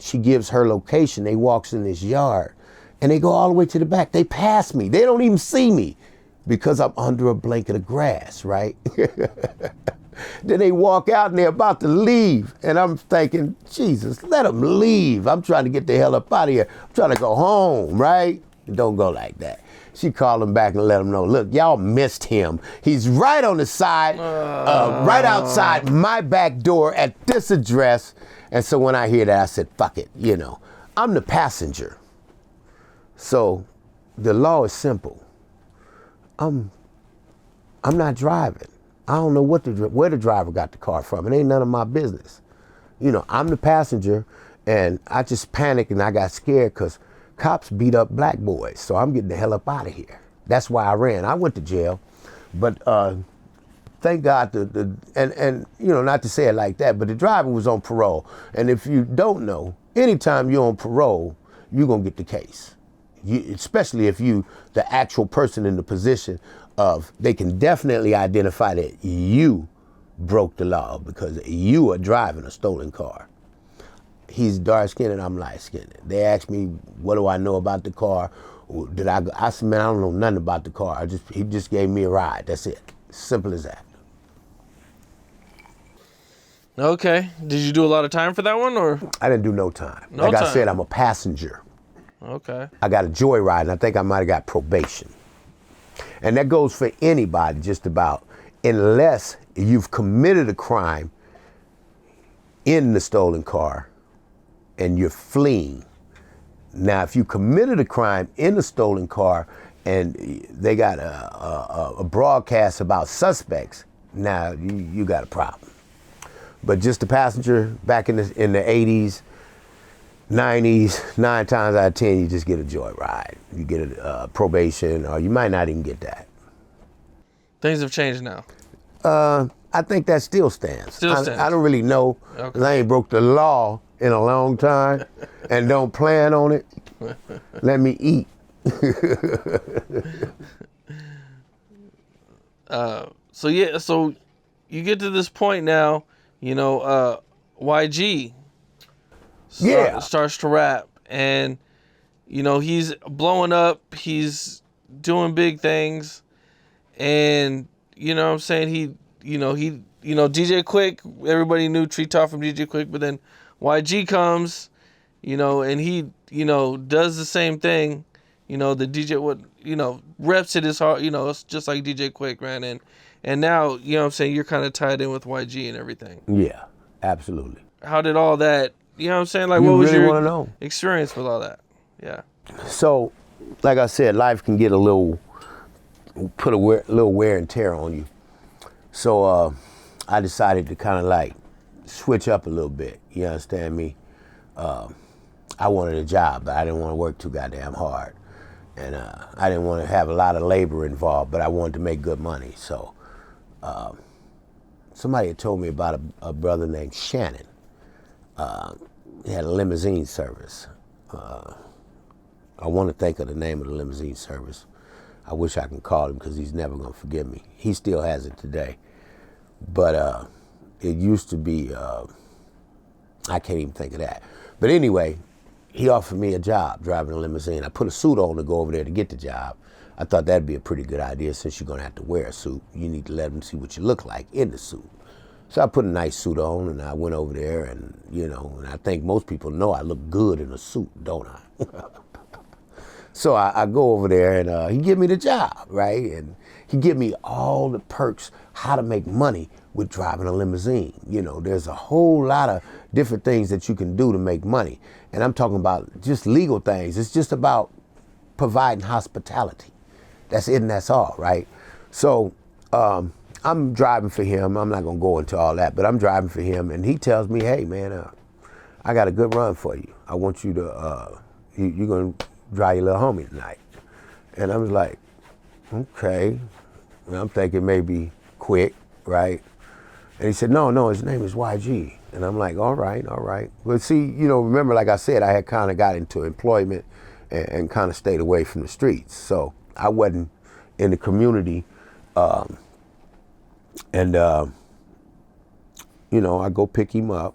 she gives her location. They walks in this yard and they go all the way to the back. They pass me. They don't even see me because I'm under a blanket of grass, right? Then they walk out and they're about to leave. And I'm thinking, Jesus, let them leave. I'm trying to get the hell up out of here. I'm trying to go home, right? It don't go like that. She called him back and let him know, look, y'all missed him. He's right on the side, right outside my back door at this address. And so when I hear that, I said, fuck it, you know. I'm the passenger. So the law is simple. I'm not driving. I don't know where the driver got the car from. It ain't none of my business. You know, I'm the passenger, and I just panicked and I got scared because cops beat up black boys. So I'm getting the hell up out of here. That's why I ran. I went to jail, but thank God and you know, not to say it like that, but the driver was on parole. And if you don't know, anytime you're on parole, you're gonna get the case. Especially if you, the actual person in the position of, they can definitely identify that you broke the law because you are driving a stolen car. He's dark skinned and I'm light skinned. They asked me, what do I know about the car? I said, man, I don't know nothing about the car. He just gave me a ride. That's it. Simple as that. Okay. Did you do a lot of time for that one, or? I didn't do no time. No time. I said, I'm a passenger. Okay. I got a joyride, and I think I might have got probation. And that goes for anybody, just about, unless you've committed a crime in the stolen car and you're fleeing. Now, if you committed a crime in the stolen car and they got a broadcast about suspects, now you got a problem. But just a passenger back in the 80s, 90s, 9 times out of 10, you just get a joyride. You get a probation, or you might not even get that. Things have changed now. I think that still stands. Still stands. I don't really know, because I ain't broke the law in a long time and don't plan on it. Let me eat. So you get to this point now, YG starts to rap, and he's blowing up, he's doing big things, and what I'm saying, DJ Quik, everybody knew Treetop from DJ Quik, but then YG comes, and he does the same thing, the DJ reps it as hard, it's just like DJ Quik, man, and now, what I'm saying, you're kind of tied in with YG and everything. Yeah, absolutely. How did all that, what I'm saying, like, you what was really your wanna know? experience with all that? Yeah. So, like I said, life can get little wear and tear on you. So I decided to kind of like switch up a little bit. You understand me? I wanted a job, but I didn't want to work too goddamn hard. And I didn't want to have a lot of labor involved, but I wanted to make good money. So somebody had told me about a brother named Shannon. He had a limousine service. I want to think of the name of the limousine service. I wish I can call him because he's never going to forgive me. He still has it today. But it used to be, I can't even think of that. But anyway, he offered me a job driving a limousine. I put a suit on to go over there to get the job. I thought that'd be a pretty good idea since you're going to have to wear a suit. You need to let them see what you look like in the suit. So I put a nice suit on and I went over there and, and I think most people know I look good in a suit, don't I? So I go over there and he give me the job, right? And he give me all the perks, how to make money with driving a limousine. There's a whole lot of different things that you can do to make money. And I'm talking about just legal things. It's just about providing hospitality. That's it and that's all, right? So I'm driving for him. I'm not gonna go into all that, but I'm driving for him and he tells me, hey man, I got a good run for you. I want you to, you're gonna drive your little homie tonight. And I was like, okay. And I'm thinking maybe Quik, right? And he said, no, his name is YG. And I'm like, all right. But see, remember, like I said, I had kind of got into employment and kind of stayed away from the streets. So I wasn't in the community. I go pick him up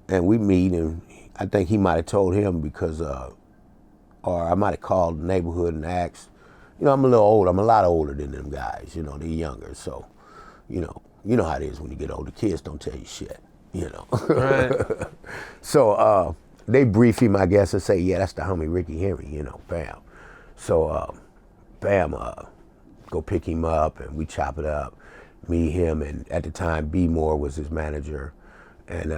and we meet, and I think he might have told him because, or I might have called the neighborhood and asked. I'm a little old. I'm a lot older than them guys. They're younger. So, you know how it is when you get older. Kids don't tell you shit. Right. So they brief him, I guess, and say, yeah, that's the homie Ricky Henry. Bam. So, bam. Go pick him up and we chop it up. Me, him, and at the time B Moore was his manager, and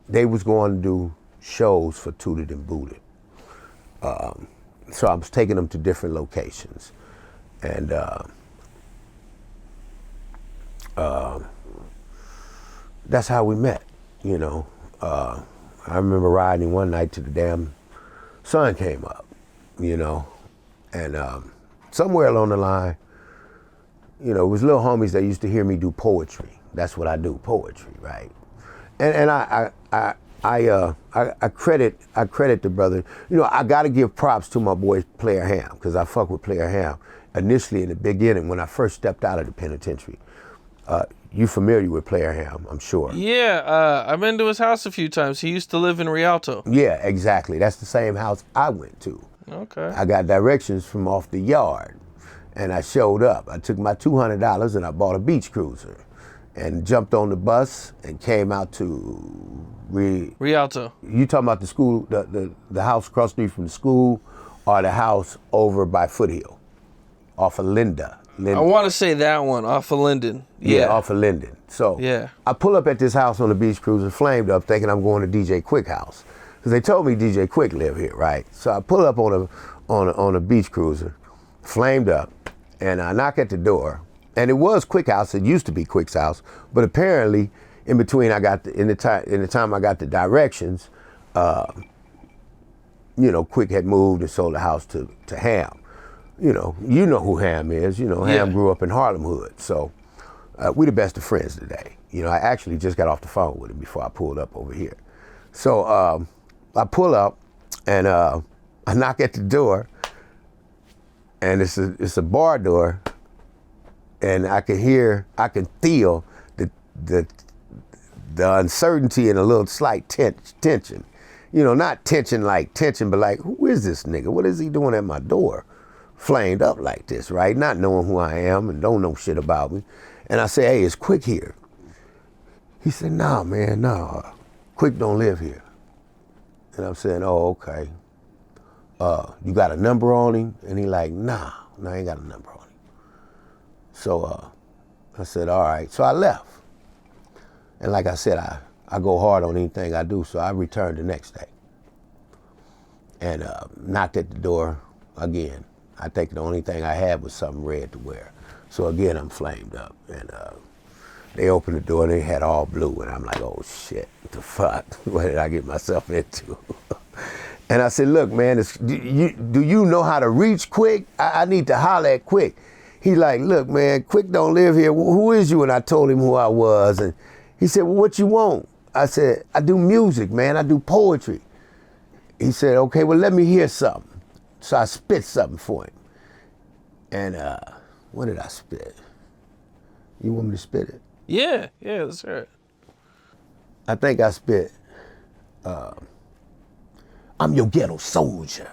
they was going to do shows for Tooted and Booted. So I was taking them to different locations, and that's how we met. I remember riding one night till the damn sun came up, and somewhere along the line, it was little homies that used to hear me do poetry. That's what I do, poetry, right? And I credit the brother. I got to give props to my boy Playa Hamm, because I fuck with Playa Hamm initially in the beginning when I first stepped out of the penitentiary. You familiar with Playa Hamm, I'm sure. Yeah, I've been to his house a few times. He used to live in Rialto. Yeah, exactly. That's the same house I went to. Okay. I got directions from off the yard, and I showed up. I took my $200 and I bought a beach cruiser and jumped on the bus and came out to Rialto. You talking about the school, the house across the street from the school, or the house over by Foothill, off of Linda? I want to say that one, off of Linden. Yeah, off of Linden. So yeah. I pull up at this house on the beach cruiser, flamed up, thinking I'm going to DJ Quik house, because they told me DJ Quik lived here, right? So I pull up on a beach cruiser, flamed up, and I knock at the door, and it was Quik house. It used to be Quik's house, but apparently in between in the time I got the directions, Quik had moved and sold the house to Hamm. You know who Hamm is. Hamm grew up in Harlem Hood, so we the best of friends today. I actually just got off the phone with him before I pulled up over here. So I pull up and I knock at the door, and it's a bar door, and I can feel the uncertainty and a little slight tension. You know, not tension like tension, but like, who is this nigga? What is he doing at my door? Flamed up like this, right? Not knowing who I am and don't know shit about me. And I say, hey, is Quik here? He said, nah, man, nah. Quik don't live here. And I'm saying, oh, okay. You got a number on him? And he like, nah, I ain't got a number on him. So I said, all right. So I left. And like I said, I go hard on anything I do, so I returned the next day. And knocked at the door again. I think the only thing I had was something red to wear. So again, I'm flamed up. And they opened the door and they had all blue. And I'm like, oh shit, what the fuck? What did I get myself into? And I said, look, man, do you know how to reach Quik? I need to holler at Quik. He like, look, man, Quik don't live here. Who is you? And I told him who I was. And he said, well, what you want? I said, I do music, man. I do poetry. He said, okay, well, let me hear something. So I spit something for him. And what did I spit? You want me to spit it? Yeah, that's right. I think I spit, I'm your ghetto soldier,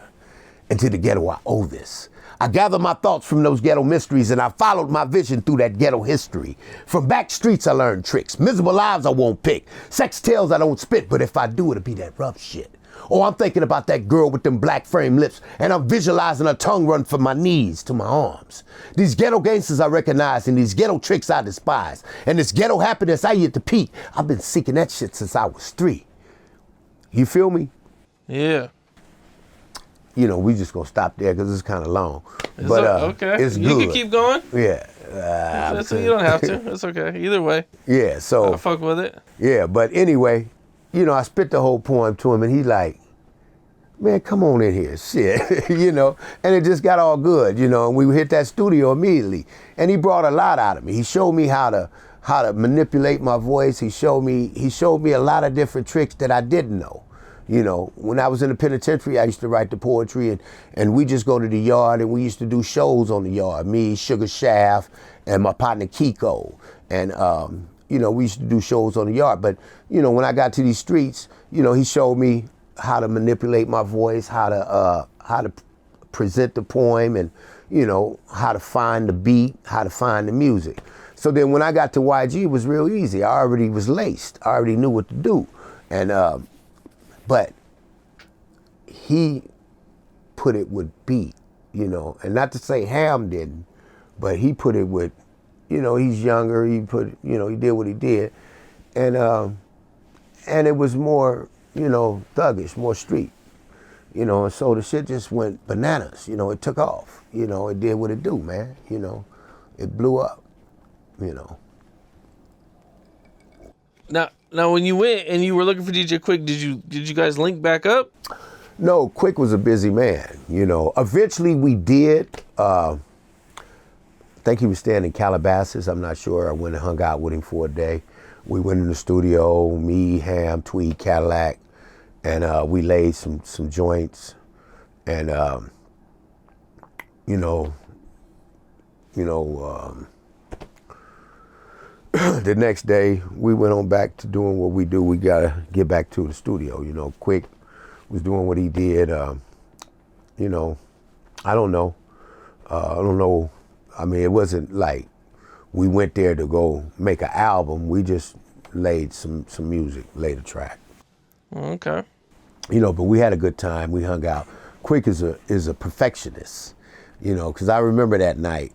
and to the ghetto I owe this. I gathered my thoughts from those ghetto mysteries, and I followed my vision through that ghetto history. From back streets I learned tricks, miserable lives I won't pick, sex tales I don't spit, but if I do, it'll be that rough shit. Oh, I'm thinking about that girl with them black frame lips, and I'm visualizing her tongue run from my knees to my arms. These ghetto gangsters I recognize, and these ghetto tricks I despise, and this ghetto happiness I yet to peak. I've been seeking that shit since I was 3. You feel me? Yeah. You know, we just gonna stop there because it's kind of long. It's But okay. it's you good. can keep going. Yeah. You don't have to. It's okay. Either way. Yeah, so. I'll fuck with it. Yeah, but anyway, you know, I spit the whole poem to him, and he like, man, come on in here, shit, you know. And it just got all good, you know, and we hit that studio immediately. And he brought a lot out of me. He showed me how to manipulate my voice. He showed me a lot of different tricks that I didn't know. You know, when I was in the penitentiary, I used to write the poetry, and we just go to the yard, and we used to do shows on the yard. Me, Sugar Shaft, and my partner Kiko. And, you know, we used to do shows on the yard. But, you know, when I got to these streets, you know, he showed me how to manipulate my voice, how to present the poem, and, you know, how to find the beat, how to find the music. So then when I got to YG, it was real easy. I already was laced. I already knew what to do. And, but he put it with beat, you know, and not to say Hamm didn't, but he put it with, you know, he's younger, he did what he did. And it was more, you know, thuggish, more street, you know, and so the shit just went bananas, you know, it took off, you know, it did what it do, man, you know, it blew up, you know. Now, when you went and you were looking for DJ Quik, did you guys link back up? No, Quik was a busy man, you know. Eventually we did. I think he was staying in Calabasas. I'm not sure. I went and hung out with him for a day. We went in the studio, me, Hamm, Tweed, Cadillac, and we laid some joints. And, the next day, we went on back to doing what we do. We got to get back to the studio. You know, Quik was doing what he did. You know, I don't know. I mean, it wasn't like we went there to go make an album. We just laid some music, laid a track. Okay. You know, but we had a good time. We hung out. Quik is a perfectionist, you know, because I remember that night.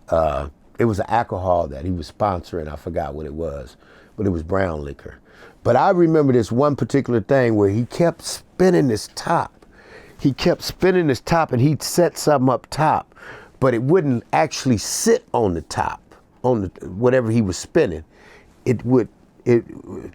It was an alcohol that he was sponsoring. I forgot what it was, but it was brown liquor. But I remember this one particular thing where he kept spinning his top. He kept spinning his top, and he'd set something up top, but it wouldn't actually sit on the top, on the, whatever he was spinning.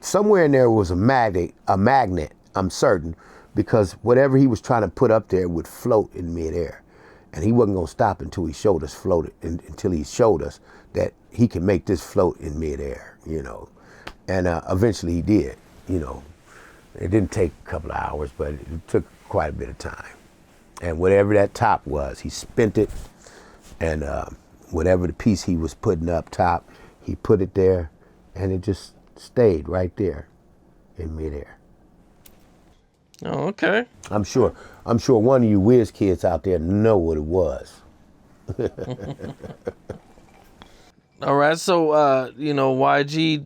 Somewhere in there was a magnet, I'm certain, because whatever he was trying to put up there would float in midair. And he wasn't gonna stop until he showed us until he showed us that he can make this float in midair, you know. And eventually he did, you know. It didn't take a couple of hours, but it took quite a bit of time. And whatever that top was, he spent it, and whatever the piece he was putting up top, he put it there, and it just stayed right there in midair. Oh, okay. I'm sure one of you whiz kids out there know what it was. All right, so YG,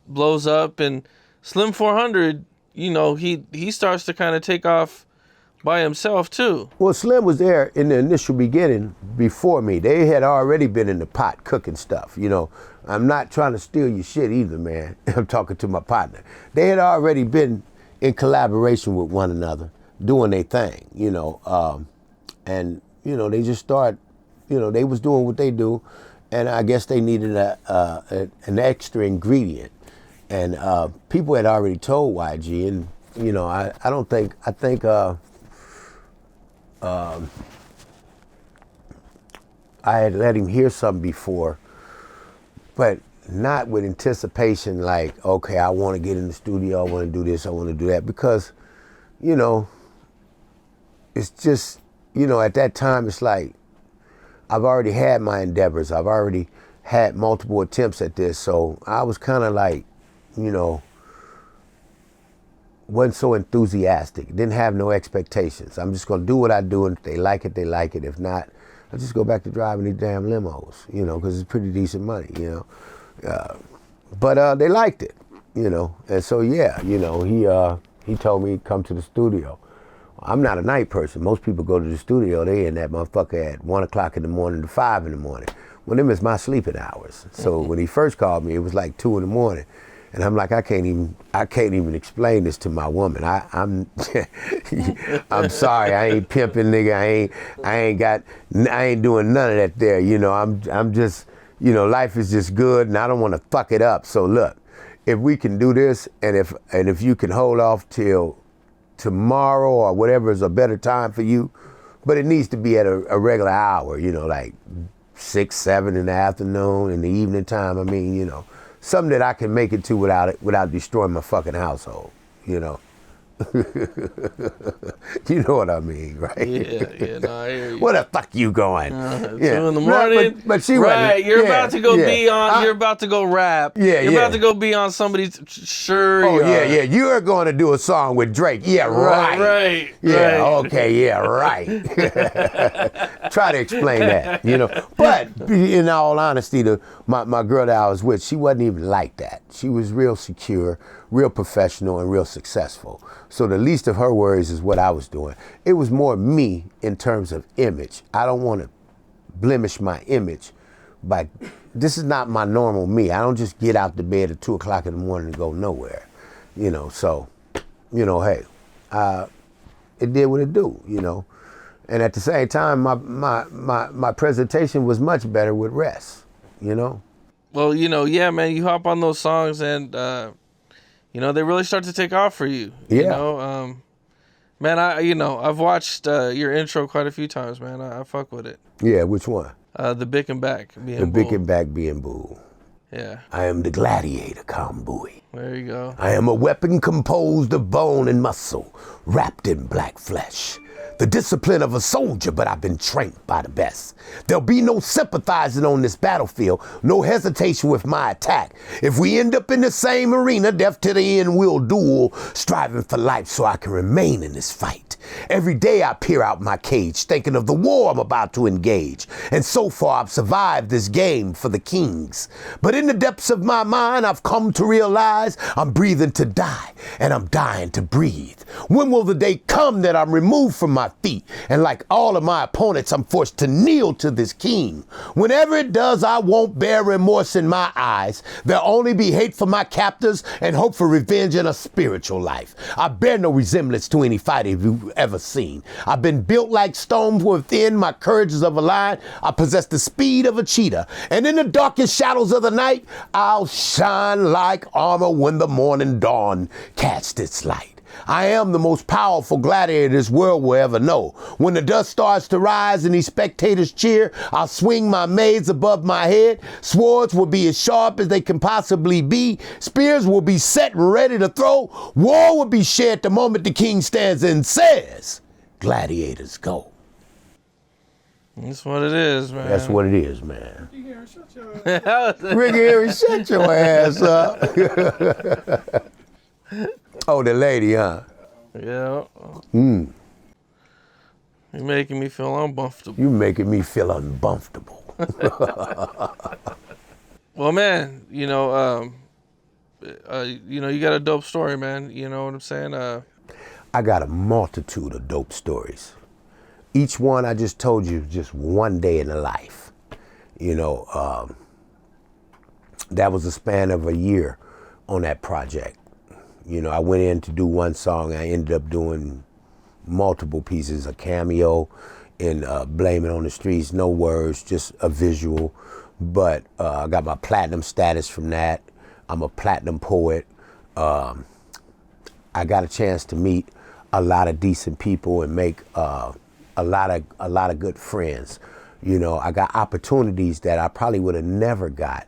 blows up, and Slim 400, he starts to kind of take off by himself too. Well, Slim was there in the initial beginning before me. They had already been in the pot cooking stuff. I'm not trying to steal your shit either, man. I'm talking to my partner. They had already been in collaboration with one another, doing their thing, and they just start, they was doing what they do, and I guess they needed an extra ingredient, and people had already told YG, and I think I had let him hear something before, but not with anticipation like, okay, I want to get in the studio, I want to do this, I want to do that, because, it's just, at that time, it's like, I've already had my endeavors, I've already had multiple attempts at this, so I was kind of like, wasn't so enthusiastic, didn't have no expectations. I'm just gonna do what I do, and if they like it, they like it. If not, I'll just go back to driving these damn limos, because it's pretty decent money, but they liked it, and so yeah, he told me come to the studio. I'm not a night person. Most people go to the studio, they in that motherfucker at 1 o'clock in the morning to 5 in the morning. Well, them is my sleeping hours. So when he first called me, it was like 2 in the morning. And I'm like, I can't even explain this to my woman. I'm I'm sorry, I ain't pimping, nigga. I ain't doing none of that there. I'm just, life is just good, and I don't want to fuck it up. So look, if we can do this, and if you can hold off till tomorrow or whatever is a better time for you, but it needs to be at a regular hour, like 6, 7 in the afternoon, in the evening time. I mean, something that I can make it to without destroying my fucking household, You know what I mean, right? Yeah, no, I hear you. Where the fuck you going? 2 in the morning. No, but she right, wasn't. you're about to go be on. You're about to go rap. Yeah, you're about to go be on somebody's. Sure. Oh yeah. You are going to do a song with Drake. Yeah, right. Right. Yeah. Right. Okay. Yeah. Right. Try to explain that. But in all honesty, my girl that I was with, she wasn't even like that. She was real secure, real professional, and real successful. So the least of her worries is what I was doing. It was more me in terms of image. I don't want to blemish my image by, this is not my normal me. I don't just get out the bed at 2 o'clock in the morning and go nowhere. So, hey, it did what it do, And at the same time, my presentation was much better with rest, Well, yeah, man, you hop on those songs and, they really start to take off for you. Yeah. Man, I've watched your intro quite a few times, man. I fuck with it. Yeah, which one? The Bick and Back being The Bull. Bick and Back being Bull. Yeah. I am the gladiator, Comboy. There you go. I am a weapon composed of bone and muscle, wrapped in black flesh. The discipline of a soldier, but I've been trained by the best. There'll be no sympathizing on this battlefield, no hesitation with my attack. If we end up in the same arena, death to the end, we'll duel, striving for life so I can remain in this fight. Every day I peer out my cage, thinking of the war I'm about to engage. And so far I've survived this game for the kings. But in the depths of my mind, I've come to realize I'm breathing to die, and I'm dying to breathe. When will the day come that I'm removed from my feet, and like all of my opponents, I'm forced to kneel to this king? Whenever it does, I won't bear remorse in my eyes. There'll only be hate for my captors and hope for revenge in a spiritual life. I bear no resemblance to any fighter you've ever seen. I've been built like stone within, my courage is of a lion. I possess the speed of a cheetah, and in the darkest shadows of the night, I'll shine like armor when the morning dawn casts its light. I am the most powerful gladiator this world will ever know. When the dust starts to rise and these spectators cheer, I'll swing my maze above my head. Swords will be as sharp as they can possibly be. Spears will be set and ready to throw. War will be shed the moment the king stands and says, gladiators go. That's what it is, man. That's what it is, man. Ricky Harris, shut your Ricky Harris, shut your ass up. Oh, the lady, huh? Yeah. Mm. You're making me feel uncomfortable. You making me feel uncomfortable. Well, man, you know, you got a dope story, man. You know what I'm saying? I got a multitude of dope stories. Each one I just told you, just one day in the life. You know, that was a span of a year on that project. You know, I went in to do one song. I ended up doing multiple pieces, a cameo in Blame It on the Streets, no words, just a visual. But I got my platinum status from that. I'm a platinum poet. I got a chance to meet a lot of decent people and make a lot of good friends. You know, I got opportunities that I probably would have never got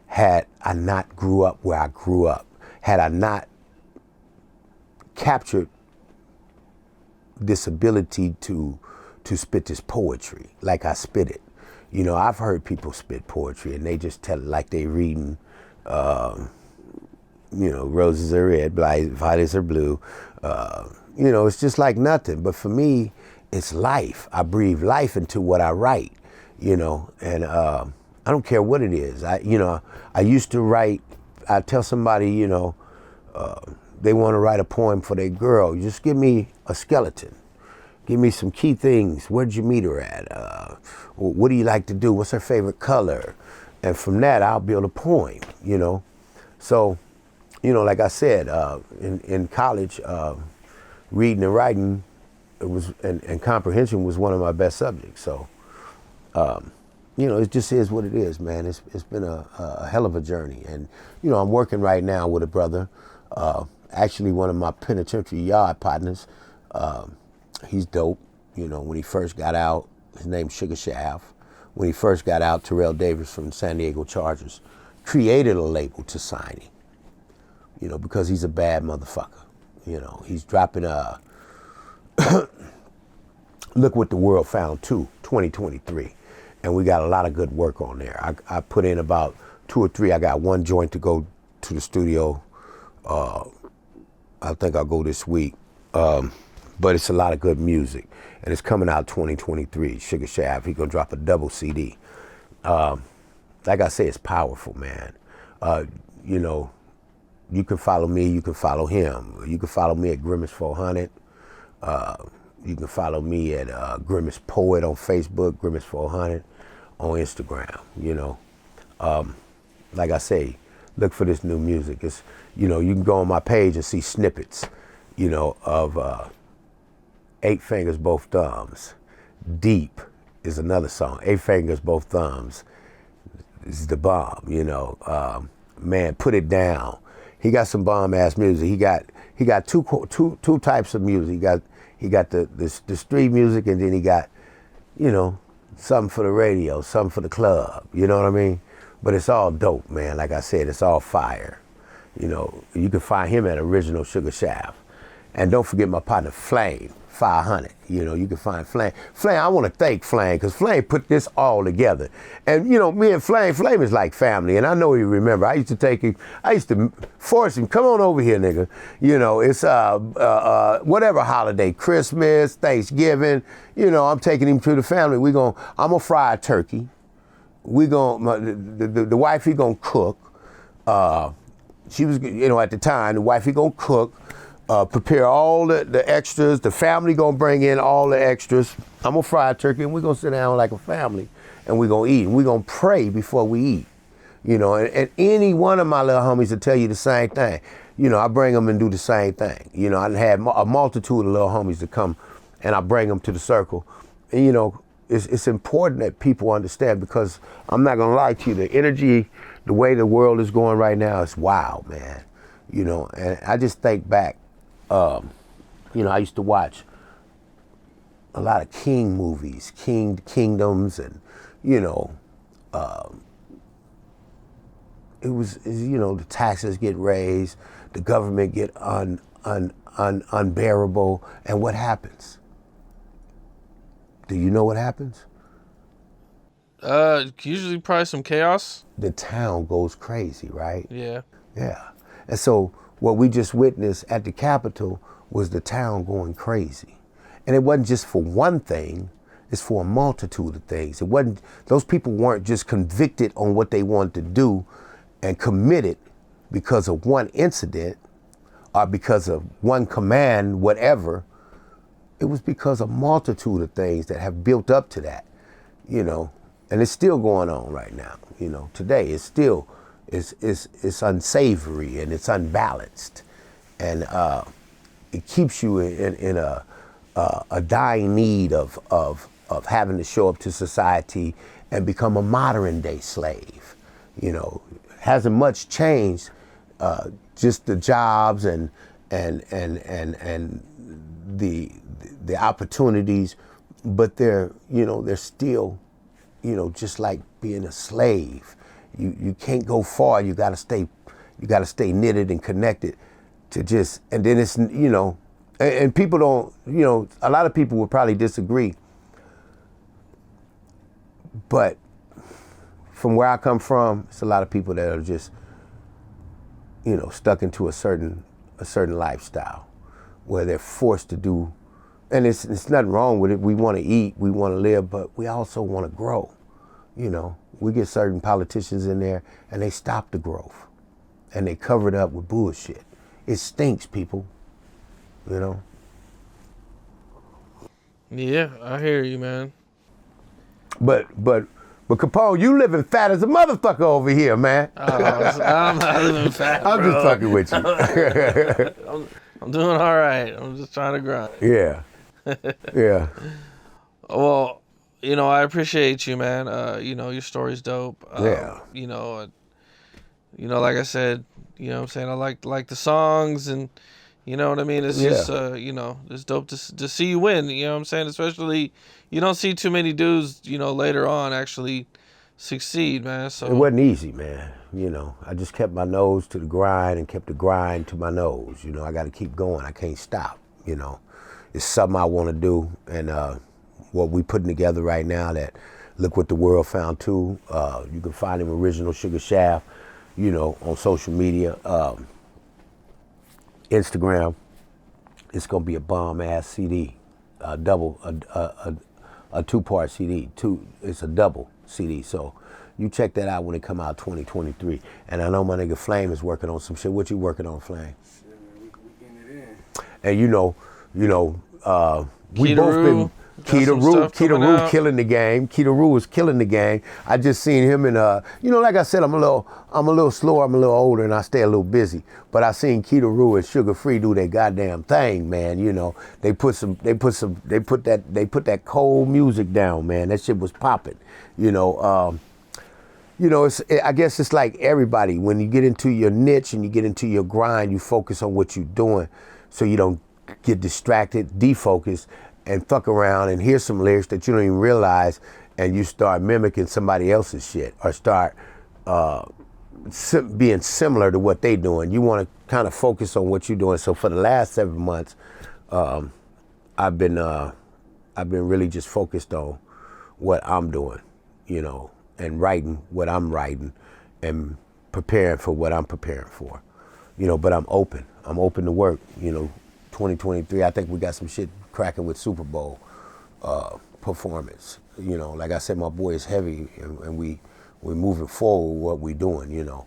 had I not grew up where I grew up, had I not captured this ability to spit this poetry like I spit it. You know, I've heard people spit poetry and they just tell it like they reading, you know, roses are red, violets are blue. You know, it's just like nothing. But for me, it's life. I breathe life into what I write, you know, and I don't care what it is. I used to write, I tell somebody, you know, they want to write a poem for their girl. You just give me a skeleton. Give me some key things. Where'd you meet her at? What do you like to do? What's her favorite color? And from that, I'll build a poem, you know. So, you know, like I said, in college, reading and writing, it was and comprehension was one of my best subjects. So, you know, it just is what it is, man. It's been a hell of a journey. And, you know, I'm working right now with a brother, actually one of my penitentiary yard partners. He's dope. You know, when he first got out, his name's Sugar Shaft. When he first got out, Terrell Davis from San Diego Chargers created a label to sign him, you know, because he's a bad motherfucker. You know, he's dropping Look What the World Found 2, 2023. And we got a lot of good work on there. I put in about 2 or 3. I got one joint to go to the studio. I think I'll go this week. But it's a lot of good music. And it's coming out 2023. Sugar Shaft, he gonna drop a double CD. Like I say, it's powerful, man. You know, you can follow me, you can follow him. You can follow me at Grimmis 400. You can follow me at Grimmis Poet on Facebook, Grimmis 400 on Instagram, you know. Like I say, look for this new music. It's, you know, you can go on my page and see snippets, you know, of 8 Fingers, Both Thumbs. Deep is another song. 8 Fingers, Both Thumbs is the bomb, you know. Man, Put It Down. He got some bomb ass music. He got two types of music. He got the street music, and then he got, you know, something for the radio, something for the club. You know what I mean? But it's all dope, man. Like I said, it's all fire. You know, you can find him at Original Sugar Shaft. And don't forget my partner Flame 500. You know, you can find Flame. Flame, I want to thank Flame, because Flame put this all together. And, you know, me and Flame is like family. And I know you remember, I used to take him, I used to force him, come on over here, nigga. You know, it's whatever holiday, Christmas, Thanksgiving, you know, I'm taking him to the family. I'm gonna fry a turkey. The wife, he gonna cook. She was, you know, at the time, the wife, he gonna cook. Prepare all the extras. The family gonna bring in all the extras. I'm gonna fry a turkey, and we're gonna sit down like a family, and we're gonna eat. And we're gonna pray before we eat. You know, and any one of my little homies will tell you the same thing. You know, I bring them and do the same thing. You know, I had a multitude of little homies to come, and I bring them to the circle. And, you know, it's important that people understand, because I'm not gonna lie to you, the energy, the way the world is going right now is wild, man. You know, and I just think back You know, I used to watch a lot of king movies, kingdoms, and you know, it was, you know, the taxes get raised, the government get unbearable, and what happens? Do you know what happens? Usually probably some chaos. The town goes crazy, right? Yeah. Yeah. And so what we just witnessed at the Capitol was the town going crazy. And it wasn't just for one thing, it's for a multitude of things. It wasn't, those people weren't just convicted on what they wanted to do and committed because of one incident or because of one command, whatever. It was because of a multitude of things that have built up to that, you know, and it's still going on right now. You know, today it's still, it's unsavory and it's unbalanced, and it keeps you in a dying need of having to show up to society and become a modern day slave. You know, hasn't much changed, just the jobs and the opportunities, but they're still, you know, just like being a slave. You can't go far. You gotta stay knitted and connected to just, and then it's, you know, and people don't, you know, a lot of people would probably disagree, but from where I come from, it's a lot of people that are just, you know, stuck into a certain lifestyle where they're forced to do, and it's nothing wrong with it. We want to eat, we want to live, but we also want to grow. You know, we get certain politicians in there and they stop the growth and they cover it up with bullshit. It stinks, people, you know? Yeah, I hear you, man. But Capone, you living fat as a motherfucker over here, man. I'm not living fat, I'm bro. just fucking with you. I'm doing all right. I'm just trying to grind. Yeah. Yeah. Well, you know, I appreciate you, man. You know, your story's dope. Yeah. You know, like I said, you know what I'm saying? I like the songs, and you know what I mean? It's just, you know, it's dope to see you win, you know what I'm saying? Especially, you don't see too many dudes, you know, later on actually succeed, man. So It wasn't easy, man. You know, I just kept my nose to the grind and kept the grind to my nose. You know, I got to keep going. I can't stop, you know. It's something I want to do, and what we putting together right now, that Look What the World Found Too. You can find him, Original Sugar Shaft, you know, on social media, Instagram. It's gonna be a bomb ass CD, a two-part CD. It's a double CD. So you check that out when it come out 2023. And I know my nigga Flame is working on some shit. What you working on, Flame? Shit, man, we getting it in. And you know, we both been. Keita Roo killing the game. Keita Roo was killing the game. I just seen him in you know, like I said, I'm a little slower, I'm a little older, and I stay a little busy. But I seen Keita Roo and Sugar Free do their goddamn thing, man. You know, they put that cold music down, man. That shit was popping. You know, I guess it's like everybody. When you get into your niche and you get into your grind, you focus on what you're doing, so you don't get distracted, defocused, and fuck around and hear some lyrics that you don't even realize, and you start mimicking somebody else's shit, or start being similar to what they doing. You want to kind of focus on what you're doing. So for the last 7 months, I've been really just focused on what I'm doing, you know, and writing what I'm writing, and preparing for what I'm preparing for, you know. But I'm open to work, you know. 2023, I think we got some shit cracking with Super Bowl performance. You know, like I said, my boy is heavy, and we're moving forward with what we're doing, you know.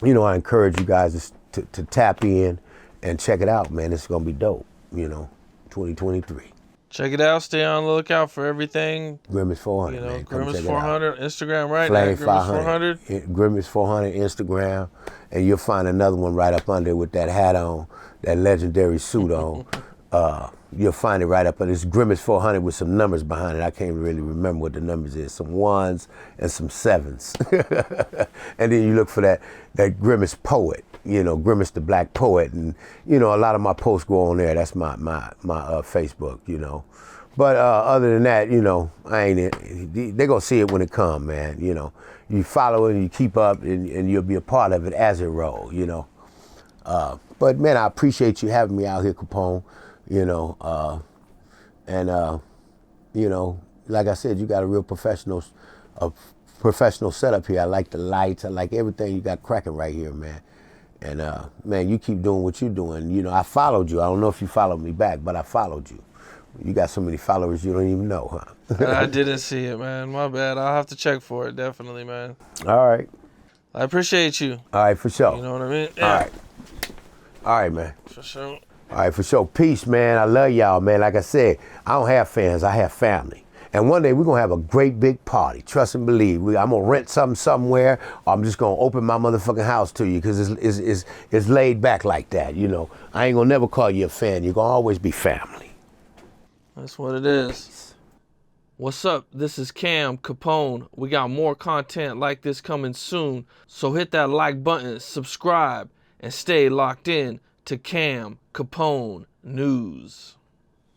You know, I encourage you guys to tap in and check it out, man. It's gonna be dope, you know, 2023. check it out. Stay on the lookout for everything. Grimmis 400, You know, man. Come Grimmis check it 400 out. Instagram, right? Flame Grimmis 500. 400. Grimmis 400 Instagram, and you'll find another one right up under with that hat on, that legendary suit on. You'll find it right up under. It's Grimmis 400 with some numbers behind it. I can't really remember what the numbers is. Some 1s and some 7s. And then you look for that Grimmis Poet. you know, Grimmis the Black Poet, and you know, a lot of my posts go on there. That's my Facebook, you know. But other than that, you know, I ain't. They gonna see it when it come, man. You know, you follow it and you keep up, and you'll be a part of it as it roll, you know. But man, I appreciate you having me out here, Capone. You know, you know, like I said, you got a real professional setup here. I like the lights. I like everything you got cracking right here, man. And man, you keep doing what you're doing. You know, I followed you. I don't know if you followed me back, but I followed you. You got so many followers you don't even know, huh? I didn't see it, man. My bad. I'll have to check for it, definitely, man. All right. I appreciate you. All right, for sure. You know what I mean? Yeah. All right. All right, man. For sure. All right, for sure. Peace, man. I love y'all, man. Like I said, I don't have fans. I have family. And one day we're going to have a great big party. Trust and believe. I'm going to rent something somewhere, or I'm just going to open my motherfucking house to you because it's laid back like that, you know. I ain't going to never call you a fan. You're going to always be family. That's what it is. What's up? This is Cam Capone. We got more content like this coming soon. So hit that like button, subscribe, and stay locked in to Cam Capone News.